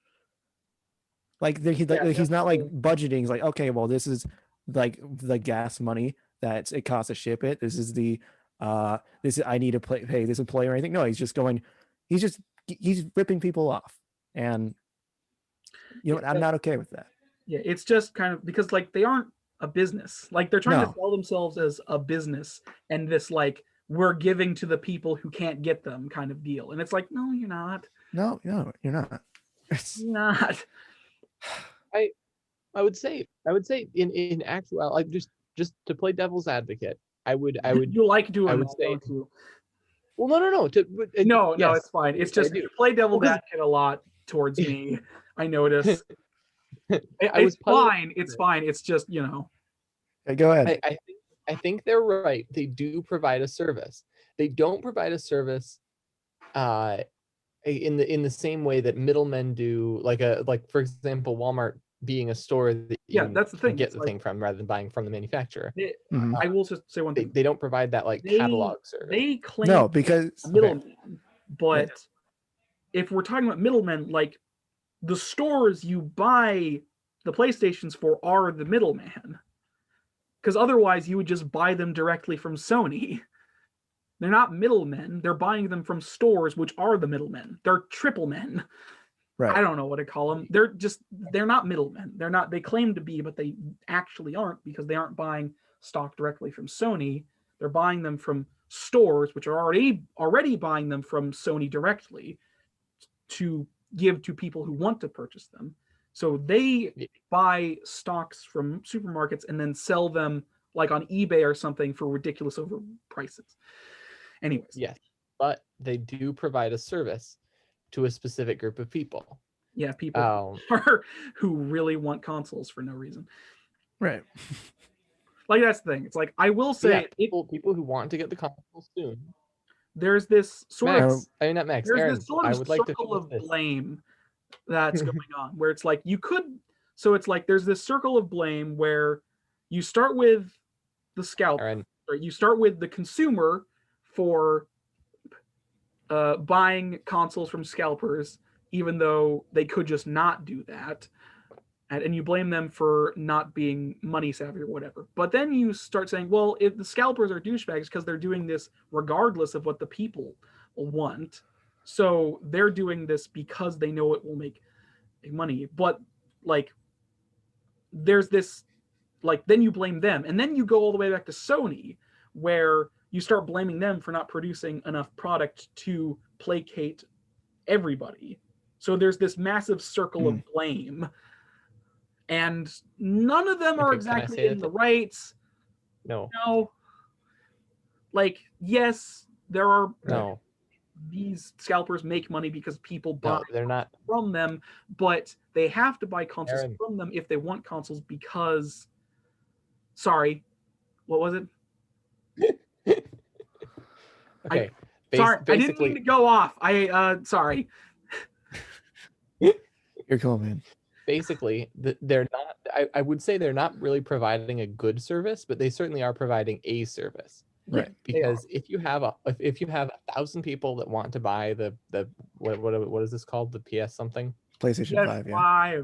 Like he's not like budgeting. He's like, okay, well, this is like the gas money that it costs to ship it. This is the I need to pay this employee or anything. No, he's ripping people off. And I'm not okay with that. Yeah, it's just kind of because like they aren't a business. Like they're trying to sell themselves as a business and this like we're giving to the people who can't get them kind of deal. And it's like, no, you're not. No, you're not. You're not. I would say in actual like just to play devil's advocate, I would you like doing I would that, say don't you? well no No, yes, it's fine. It's just you play devil's advocate a lot towards me. I notice. It's fine. It's fine. It's just, Okay, go ahead. I think they're right. They do provide a service. They don't provide a service in the same way that middlemen do, like for example, Walmart being a store that that's the thing. Get the thing from rather than buying from the manufacturer. I will just say one thing. They don't provide that like catalog service. They claim no, because middlemen, but if we're talking about middlemen, like the stores you buy the PlayStations for are the middleman, because otherwise you would just buy them directly from Sony. They're not middlemen. They're buying them from stores, which are the middlemen. They're triple men. Right. I don't know what to call them. They're not middlemen. They're not. They claim to be, but they actually aren't because they aren't buying stock directly from Sony. They're buying them from stores, which are already buying them from Sony directly to give to people who want to purchase them. So they buy stocks from supermarkets and then sell them like on eBay or something for ridiculous over prices. Anyways. Yes, but they do provide a service to a specific group of people. Yeah, people who really want consoles for no reason. Right. Like that's the thing. It's like I will say people who want to get the console soon. There's this sort of not Max. There's Aaron, this sort of circle of blame that's going on where it's like there's this circle of blame where you start with the scalper, or you start with the consumer for buying consoles from scalpers, even though they could just not do that. And you blame them for not being money savvy or whatever. But then you start saying, well, if the scalpers are douchebags because they're doing this regardless of what the people want. So they're doing this because they know it will make money. But like, there's this, like, then you blame them. And then you go all the way back to Sony, where you start blaming them for not producing enough product to placate everybody. So there's this massive circle of blame. And none of them are exactly in the right. No. Like, yes, there are. No. These scalpers make money because people buy they're not from them, but they have to buy consoles from them if they want consoles because. Sorry, what was it? Okay. Sorry, I didn't mean to go off. Sorry. You're cool, man. Basically, they're not. I would say they're not really providing a good service, but they certainly are providing a service. Right. Because if you have 1,000 people that want to buy the what is this called, the PS something, PlayStation 5, yeah.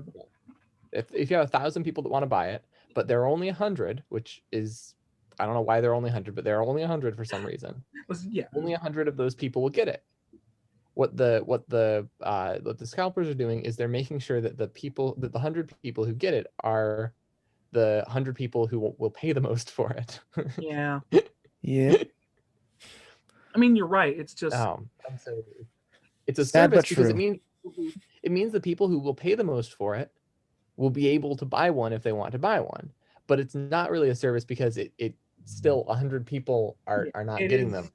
If you have 1,000 people that want to buy it, but there are only 100, which is, I don't know why there are only 100, but there are only 100 for some reason. Yeah. Only 100 of those people will get it. What the scalpers are doing is they're making sure that the 100 people who get it are the 100 people who will pay the most for it. Yeah. Yeah. I mean, you're right. It's just it's a service because it means the people who will pay the most for it will be able to buy one if they want to buy one. But it's not really a service because it still 100 people are not getting them.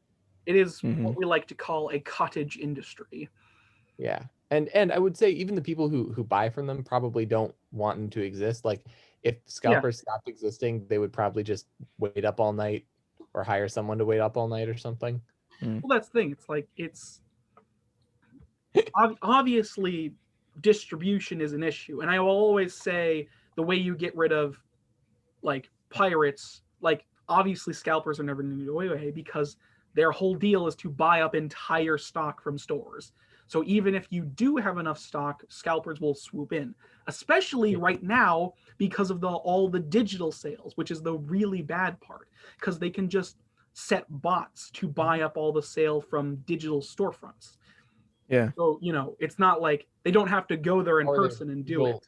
It is what we like to call a cottage industry. Yeah. And I would say even the people who buy from them probably don't want them to exist. Like if scalpers stopped existing, they would probably just wait up all night or hire someone to wait up all night or something. Well, that's the thing. It's like, it's obviously distribution is an issue. And I will always say the way you get rid of like pirates, like obviously scalpers are never going to go away because their whole deal is to buy up entire stock from stores. So even if you do have enough stock, scalpers will swoop in, especially right now because of all the digital sales, which is the really bad part, because they can just set bots to buy up all the sale from digital storefronts. Yeah. So, it's not like they don't have to go there in person and do it.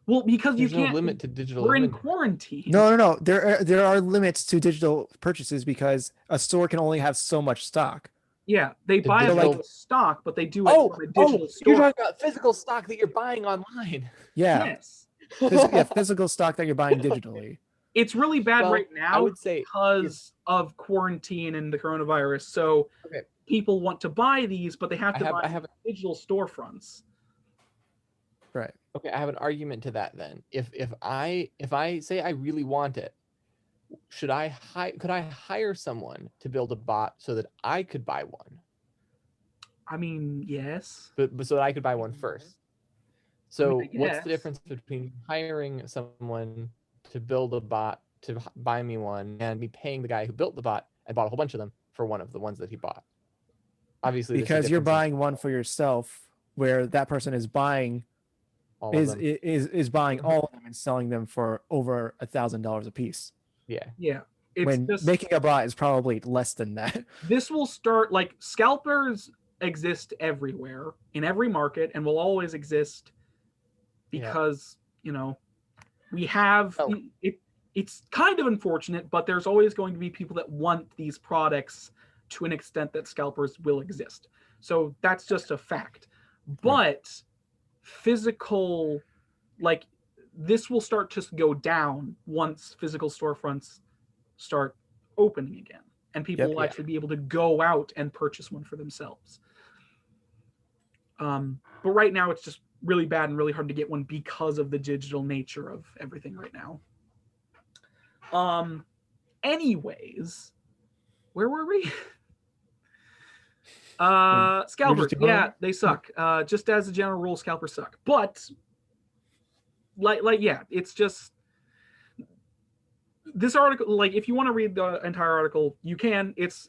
Well, because you There's no can't limit to digital we're in inventory. quarantine. No. There are limits to digital purchases because a store can only have so much stock. Yeah, they The buy up digital- the stock, but they do it Oh, from a digital you're store. talking about physical stock that you're buying online. Yeah. Yes. Physical stock that you're buying digitally. It's really bad Well, right I now would say because of quarantine and the coronavirus. So Okay. people want to buy these, but they have to buy I have digital storefronts. Right. Okay, I have an argument to that then. If I say I really want it, could I hire someone to build a bot so that I could buy one? I mean, yes. But so that I could buy one first. So I what's the guess. difference between hiring someone to build a bot to buy me one and me paying the guy who built the bot and bought a whole bunch of them for one of the ones that he bought? Obviously, there's a Because you're difference in buying one for yourself, where that person is buying all of them. is buying all of them and selling them for over $1,000 a piece. Yeah. Yeah. It's When just making a bot is probably less than that. this will start like scalpers exist everywhere in every market and will always exist because we have it's kind of unfortunate, but there's always going to be people that want these products to an extent that scalpers will exist. So that's just a fact. But physical, like, this will start to go down once physical storefronts start opening again and people will actually be able to go out and purchase one for themselves. But right now it's just really bad and really hard to get one because of the digital nature of everything right now. Anyways, where were we? Scalpers, yeah, they suck. Just as a general rule, scalpers suck. But it's just this article, like, if you want to read the entire article, you can. It's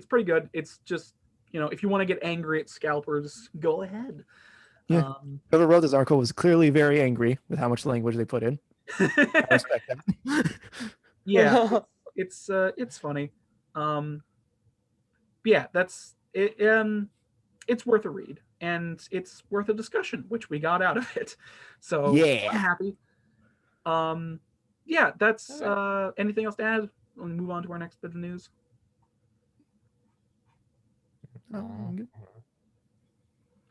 pretty good. It's just, if you want to get angry at scalpers, go ahead. Yeah. Whoever wrote this article was clearly very angry with how much language they put in. I respect that. Yeah, it's funny. Yeah, that's it. It's worth a read and it's worth a discussion, which we got out of it. So yeah, I'm happy. Yeah, that's anything else to add? We'll move on to our next bit of news. All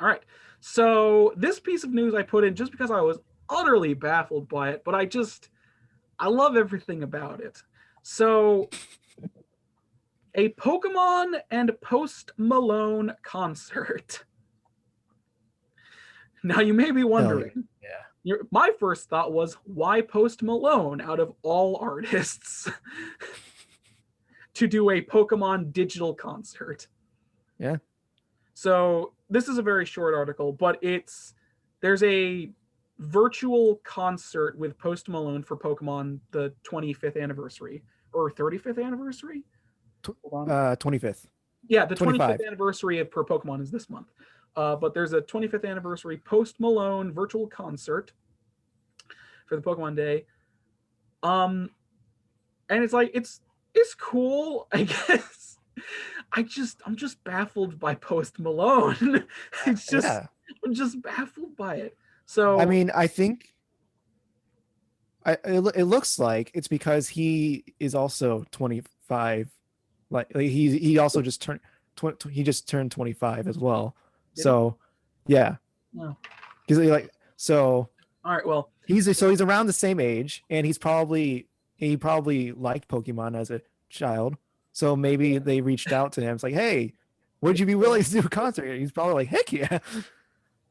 right. So this piece of news I put in just because I was utterly baffled by it, but I love everything about it. So a Pokemon and Post Malone concert. Now you may be wondering. My first thought was, why Post Malone out of all artists to do a Pokemon digital concert? Yeah. So this is a very short article, but there's a virtual concert with Post Malone for Pokemon, the 25th anniversary or 35th anniversary? 25th. Yeah, the 25th anniversary for Pokemon is this month. But there's a 25th anniversary Post Malone virtual concert for the Pokemon Day. And it's like it's cool, I guess. I'm just baffled by Post Malone. I'm just baffled by it. So I mean, I think it looks like it's because he is also 25. Like he also just turned 25 as well. So yeah, because so all right, well, he's around the same age, and he probably liked Pokemon as a child. So maybe they reached out to him. It's like, hey, would you be willing to do a concert? He's probably like, heck yeah.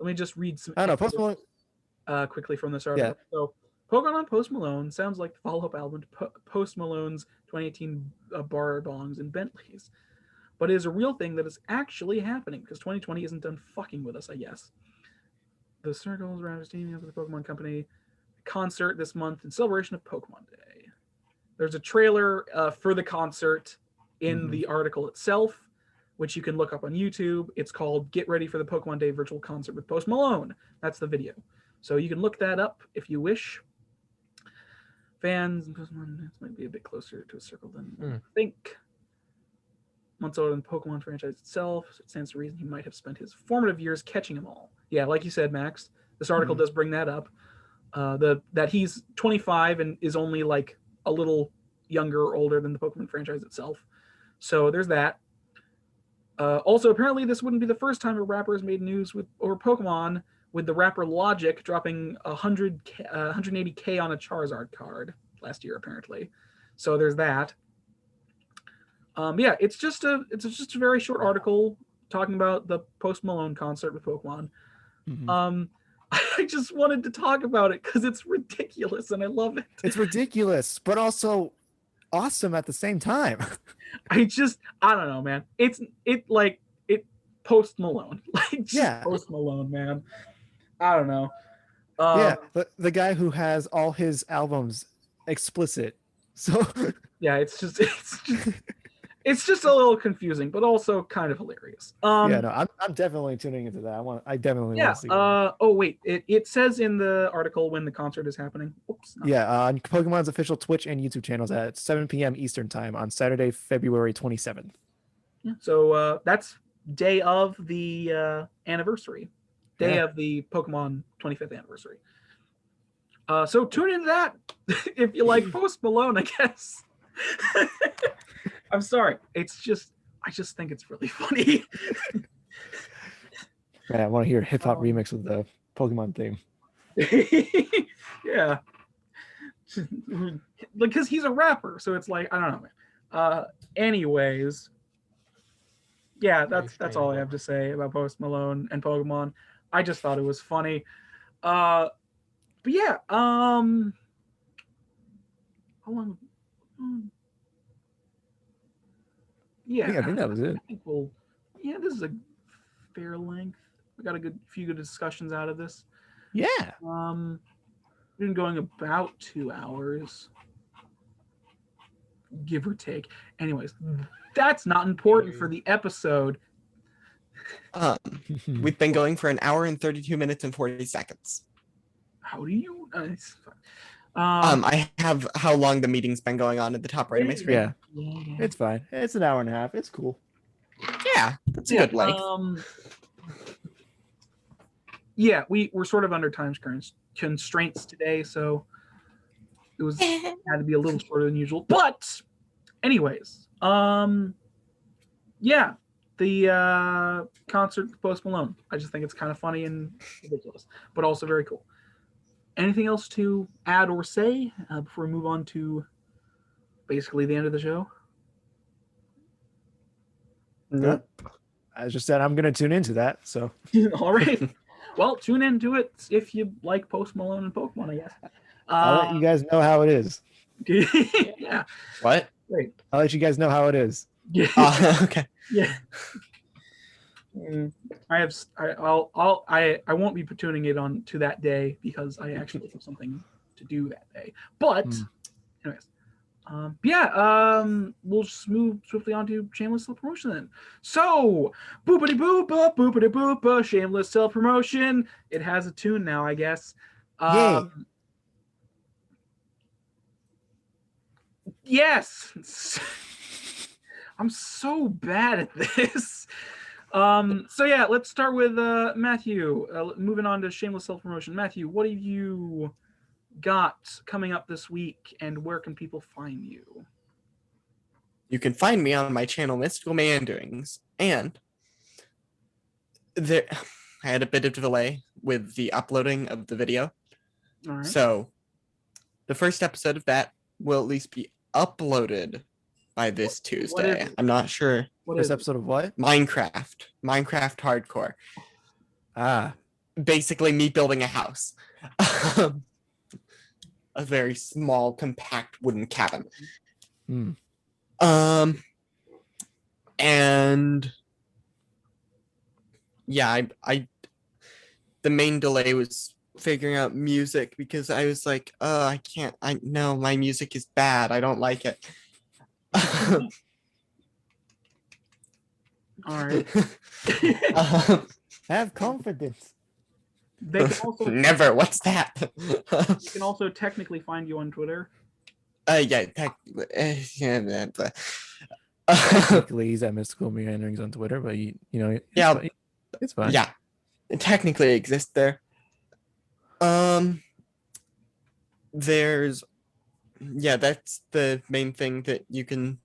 Let me just read some. I don't know. Post Malone quickly from this article. Yeah. So Pokemon Post Malone sounds like the follow-up album to Post Malone's 2018 Bar Bongs and Bentleys, but it is a real thing that is actually happening because 2020 isn't done fucking with us, I guess. The circles around his teaming up with the Pokemon Company concert this month in celebration of Pokemon Day. There's a trailer for the concert in the article itself, which you can look up on YouTube. It's called Get Ready for the Pokemon Day Virtual Concert with Post Malone. That's the video. So you can look that up if you wish. Fans, Pokemon might be a bit closer to a circle than I think. Months older than the Pokemon franchise itself, so it stands to reason he might have spent his formative years catching them all. Yeah, like you said, Max, this article does bring that up. That he's 25 and is only like a little younger or older than the Pokemon franchise itself. So there's that. Also, apparently this wouldn't be the first time a rapper has made news over Pokemon, with the rapper Logic dropping 180K on a Charizard card last year, apparently. So there's that. Yeah, it's just a very short article talking about the Post Malone concert with Pokemon. I just wanted to talk about it because it's ridiculous and I love it. It's ridiculous, but also awesome at the same time. I don't know, man. It Post Malone. Post Malone, man. I don't know. Yeah, the guy who has all his albums explicit. So yeah, it's just a little confusing, but also kind of hilarious. Yeah, no, I'm definitely tuning into that. I definitely want to see. Oh wait, it says in the article when the concert is happening. Oops. No. Yeah, on Pokemon's official Twitch and YouTube channels at 7 p.m. Eastern time on Saturday, February 27th. Yeah, so that's day of the anniversary, of the Pokemon 25th anniversary. So tune into that if you like Post Malone, I guess. I'm sorry. I just think it's really funny. Man, I want to hear a hip hop remix with the Pokemon theme. Yeah. Because he's a rapper, so it's like, I don't know, man. Anyways, yeah, that's all I have to say about Post Malone and Pokemon. I just thought it was funny. But yeah, how long? Yeah, I think that was it. This is a fair length. We got a few good discussions out of this. Yeah. We've been going about 2 hours, give or take. Anyways, that's not important for the episode. We've been going for 1 hour and 32 minutes and 40 seconds. How do you? I have how long the meeting's been going on at the top right of my screen. Yeah. It's fine. It's an hour and a half. It's cool. Yeah, that's a good length. Yeah, we're sort of under time constraints today, so it had to be a little shorter than usual. But anyways, yeah, the concert with Post Malone. I just think it's kind of funny and ridiculous, but also very cool. Anything else to add or say before we move on to basically the end of the show? Nope. I just said I'm going to tune into that. So all right. Well, tune into it if you like Post Malone and Pokemon, I guess. I'll let you guys know how it is. Yeah. What? Great. I'll let you guys know how it is. Yeah. Okay. Yeah. I won't be tuning it on to that day because I actually have something to do that day. But anyways, we'll just move swiftly on to shameless self-promotion then. So boopity boopa, shameless self-promotion. It has a tune now, I guess. Yay. Yes. I'm so bad at this. So yeah, let's start with Matthew. Moving on to shameless self-promotion. Matthew, what have you got coming up this week, and where can people find you? You can find me on my channel, Mystical Meanderings, and I had a bit of delay with the uploading of the video. All right. So the first episode of that will at least be uploaded by this Tuesday. I'm not sure. This episode of what? Minecraft Hardcore. Ah. Basically me building a house. A very small, compact wooden cabin. And yeah, I the main delay was figuring out music because I was like, I can't. I no, my music is bad. I don't like it. All right. Have confidence. They can also Never. What's that? they can also technically find you on Twitter. Yeah. Yeah. Technically, he's at Mystical Meanderings on Twitter, but Yeah. it's fine. Yeah. It technically exists there. That's the main thing that you can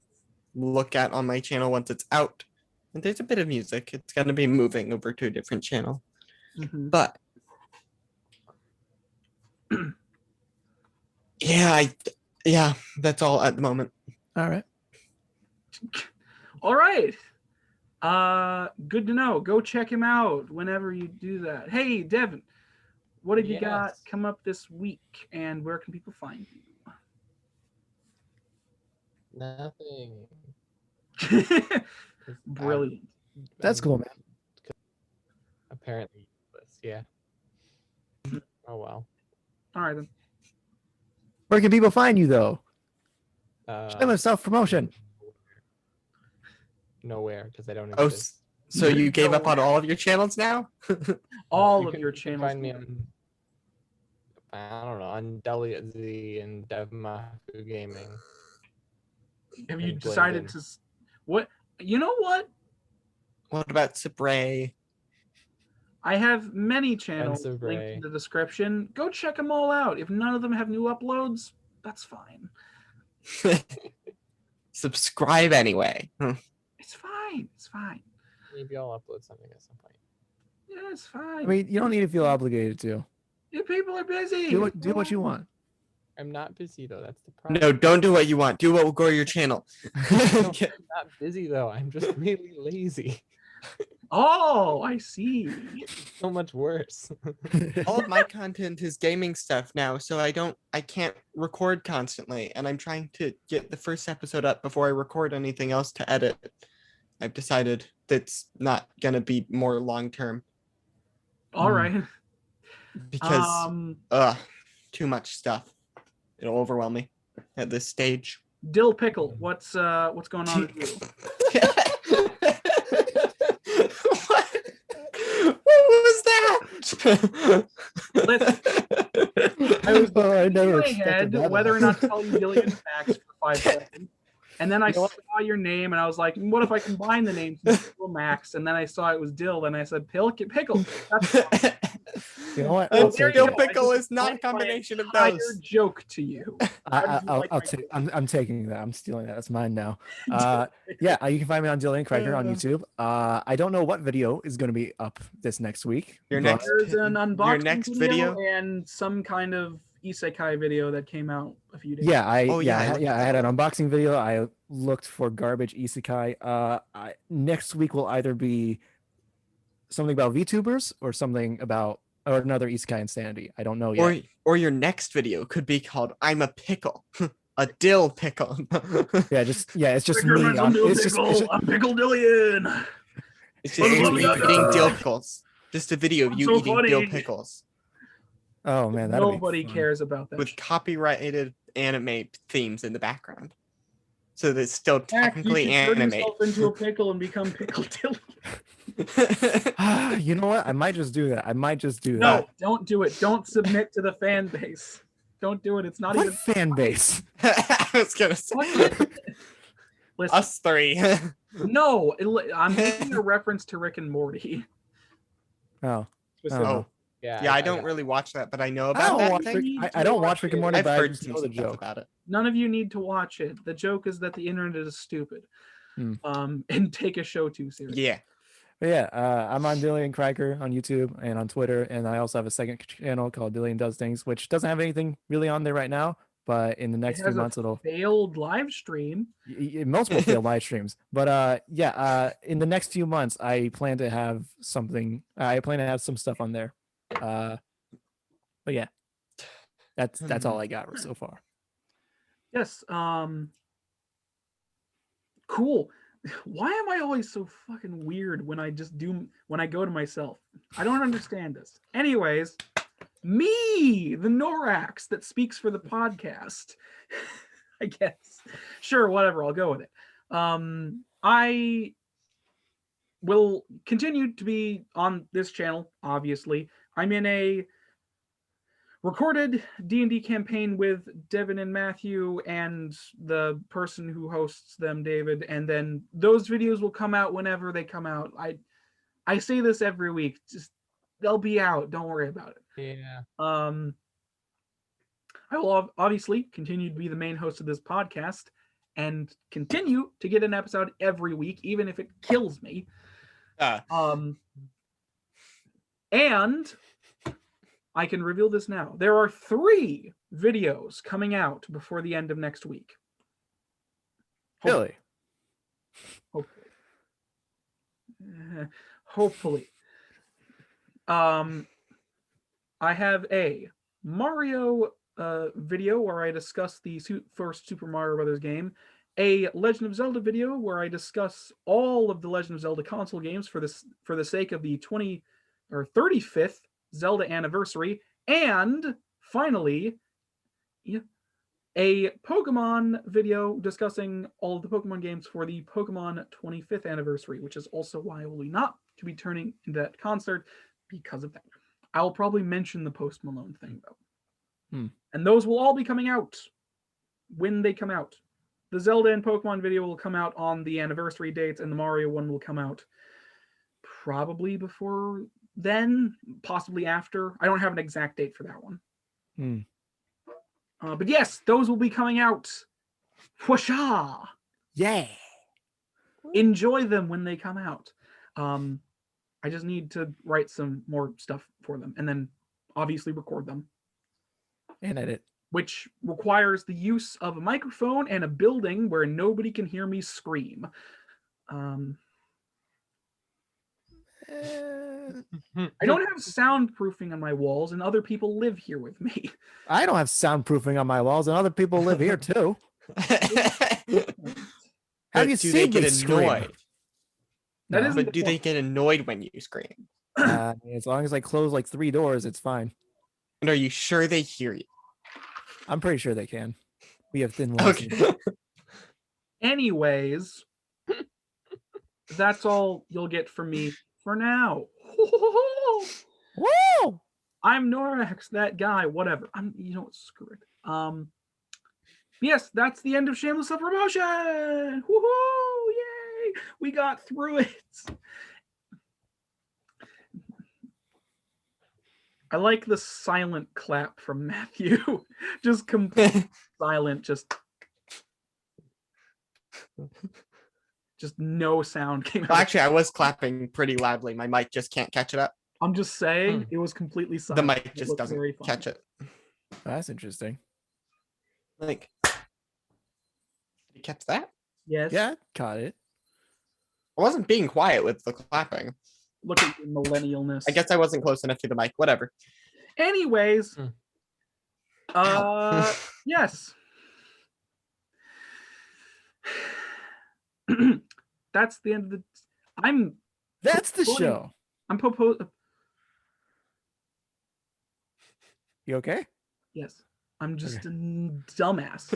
look at on my channel once it's out. And there's a bit of music. It's gonna be moving over to a different channel. Mhm. But yeah, that's all at the moment. All right. All right. Good to know. Go check him out whenever you do that. Hey, Devin, what have you got Yes. come up this week, and where can people find Nothing. you? Brilliant. That's cool, man. Apparently useless. Yeah. Oh well. All right then. Where can people find you, though? Self-promotion. Nowhere, because I don't Oh, exist. so you gave up on all of your channels now? All You of can- your you can channels. find me on, I don't know, on DeliaZ and DevMafu Gaming. Have you and decided Blended. to? What? You know what? What about Spray? I have many channels Expensive linked Ray. in the description. Go check them all out. If none of them have new uploads, that's fine. Subscribe anyway. It's fine. It's fine. Maybe I'll upload something at some point. Yeah, it's fine. I mean, you don't need to feel obligated to. If people are busy. Do what you want. I'm not busy though. That's the problem. No, don't do what you want. Do what will grow your channel. No, I'm not busy though. I'm just really lazy. Oh, I see. So much worse. All of my content is gaming stuff now, so I can't record constantly, and I'm trying to get the first episode up before I record anything else to edit. I've decided that's not gonna be more long term All right. because too much stuff. It'll overwhelm me at this stage. Dill Pickle, what's going on with you? What was that? I was I never in my expected head that. whether or not to tell you Dillian facts for 5 seconds. And then I You know saw what? your name and I was like, what if I combine the names into Max? And then I saw it was Dill and I said, Pickle. That's fine. You know what? Oh, I'll there take you Dill it. go. I pickle just is not a explained my combination of entire those. joke to you. I'll take. I'm stealing that. That's mine now. Yeah, you can find me on Dillian Cracker on YouTube. I don't know what video is going to be up this next week. Your but- next There's an unboxing next video, video? and some kind of isekai video that came out a few days Yeah, Oh, yeah, I I had an unboxing video. I looked for garbage isekai. Next week will either be something about VTubers or something about or another isekai insanity. I don't know yet. or your next video could be called "I'm a pickle," a dill pickle. It's just Picker me. Men's On, Dill it's Pickle. just I'm Pickle Dillian. It's just Oh, me yeah. eating dill pickles. Just a video of I'm you so eating dill funny. pickles oh man, that'll Nobody be fun. cares about that. with copyrighted anime themes in the background, so that it's still Jack, you technically should turn anime. yourself into a pickle and become Pickle Dillian. You know what? I might just do that. No, don't do it. Don't submit to the fan base. Don't do it. It's not What even. fan base? I was gonna say Listen, us three. no, I'm making a reference to Rick and Morty. Oh, Specifically. Oh, Yeah, yeah, I don't really watch that, but I know about don't that watch thing. I don't watch Rick and Morty, I've but I heard just some know the stuff joke. about it. None of you need to watch it. The joke is that the internet is stupid. And take a show too seriously. Yeah. But yeah, I'm on Dillian Cracker on YouTube and on Twitter, and I also have a second channel called Dillian Does Things, which doesn't have anything really on there right now, but in the next It few has months it'll failed live stream. multiple failed live streams. But in the next few months I plan to have something. I plan to have some stuff on there. But yeah, that's all I got so far. Yes. Cool. Why am I always so fucking weird when I go to myself? I don't understand this. Anyways, Me, the N0r4x that speaks for the podcast. I guess. Sure, whatever. I'll go with it. I will continue to be on this channel, obviously. I'm in a recorded D&D campaign with Devin and Matthew and the person who hosts them, David, and then those videos will come out whenever they come out. I say this every week. Just they'll be out. Don't worry about it. Yeah. I will obviously continue to be the main host of this podcast and continue to get an episode every week, even if it kills me. And I can reveal this now. There are 3 videos coming out before the end of next week. Really? Hopefully. I have a Mario video where I discuss the first Super Mario Brothers game, a Legend of Zelda video where I discuss all of the Legend of Zelda console games for the sake of the 35th Zelda anniversary, and finally a Pokemon video discussing all of the Pokemon games for the Pokemon 25th anniversary, which is also why I will not to be turning into that concert because of that. I will probably mention the Post Malone thing though. And those will all be coming out when they come out. The Zelda and Pokemon video will come out on the anniversary dates, and the Mario one will come out probably before then, possibly after. I don't have an exact date for that one. But yes, those will be coming out. Whoosha! Yeah. Enjoy them when they come out. I just need to write some more stuff for them and then obviously record them. And edit. Which requires the use of a microphone and a building where nobody can hear me scream. I don't have soundproofing on my walls, and other people live here with me. I don't have soundproofing on my walls, and other people live here too. Have you do seen they me get scream? annoyed? That No. isn't But the do they point. get annoyed when you scream? As long as I close like 3 doors, it's fine. And are you sure they hear you? I'm pretty sure they can. We have thin walls. Okay. Anyways, that's all you'll get from me for now. Woo! I'm N0r4x, that guy, whatever. You know what, screw it. Yes, that's the end of Shameless Self-Promotion. Woohoo! Yay! We got through it. I like the silent clap from Matthew. Just complete silent, just no sound came out. Well, actually, I was clapping pretty loudly. My mic just can't catch it up. I'm just saying, it was completely The silent. mic It just looked doesn't very funny. catch it. That's interesting. Like, did you catch that? Yes. Yeah, caught it. I wasn't being quiet with the clapping. Look at your millennialness. I guess I wasn't close enough to the mic. Whatever. Anyways, yes. That's the end of the. That's the proposing- show. I'm proposing. You okay? Yes, I'm just a dumbass.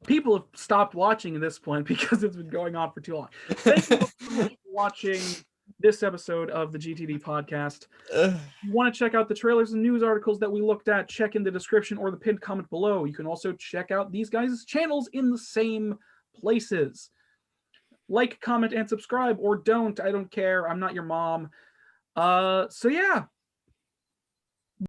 People have stopped watching at this point because it's been going on for too long. Thank you for watching this episode of the GTD Podcast. If you want to check out the trailers and news articles that we looked at, check in the description or the pinned comment below. You can also check out these guys' channels in the same places. Like, comment, and subscribe, or don't. I don't care. I'm not your mom. So yeah,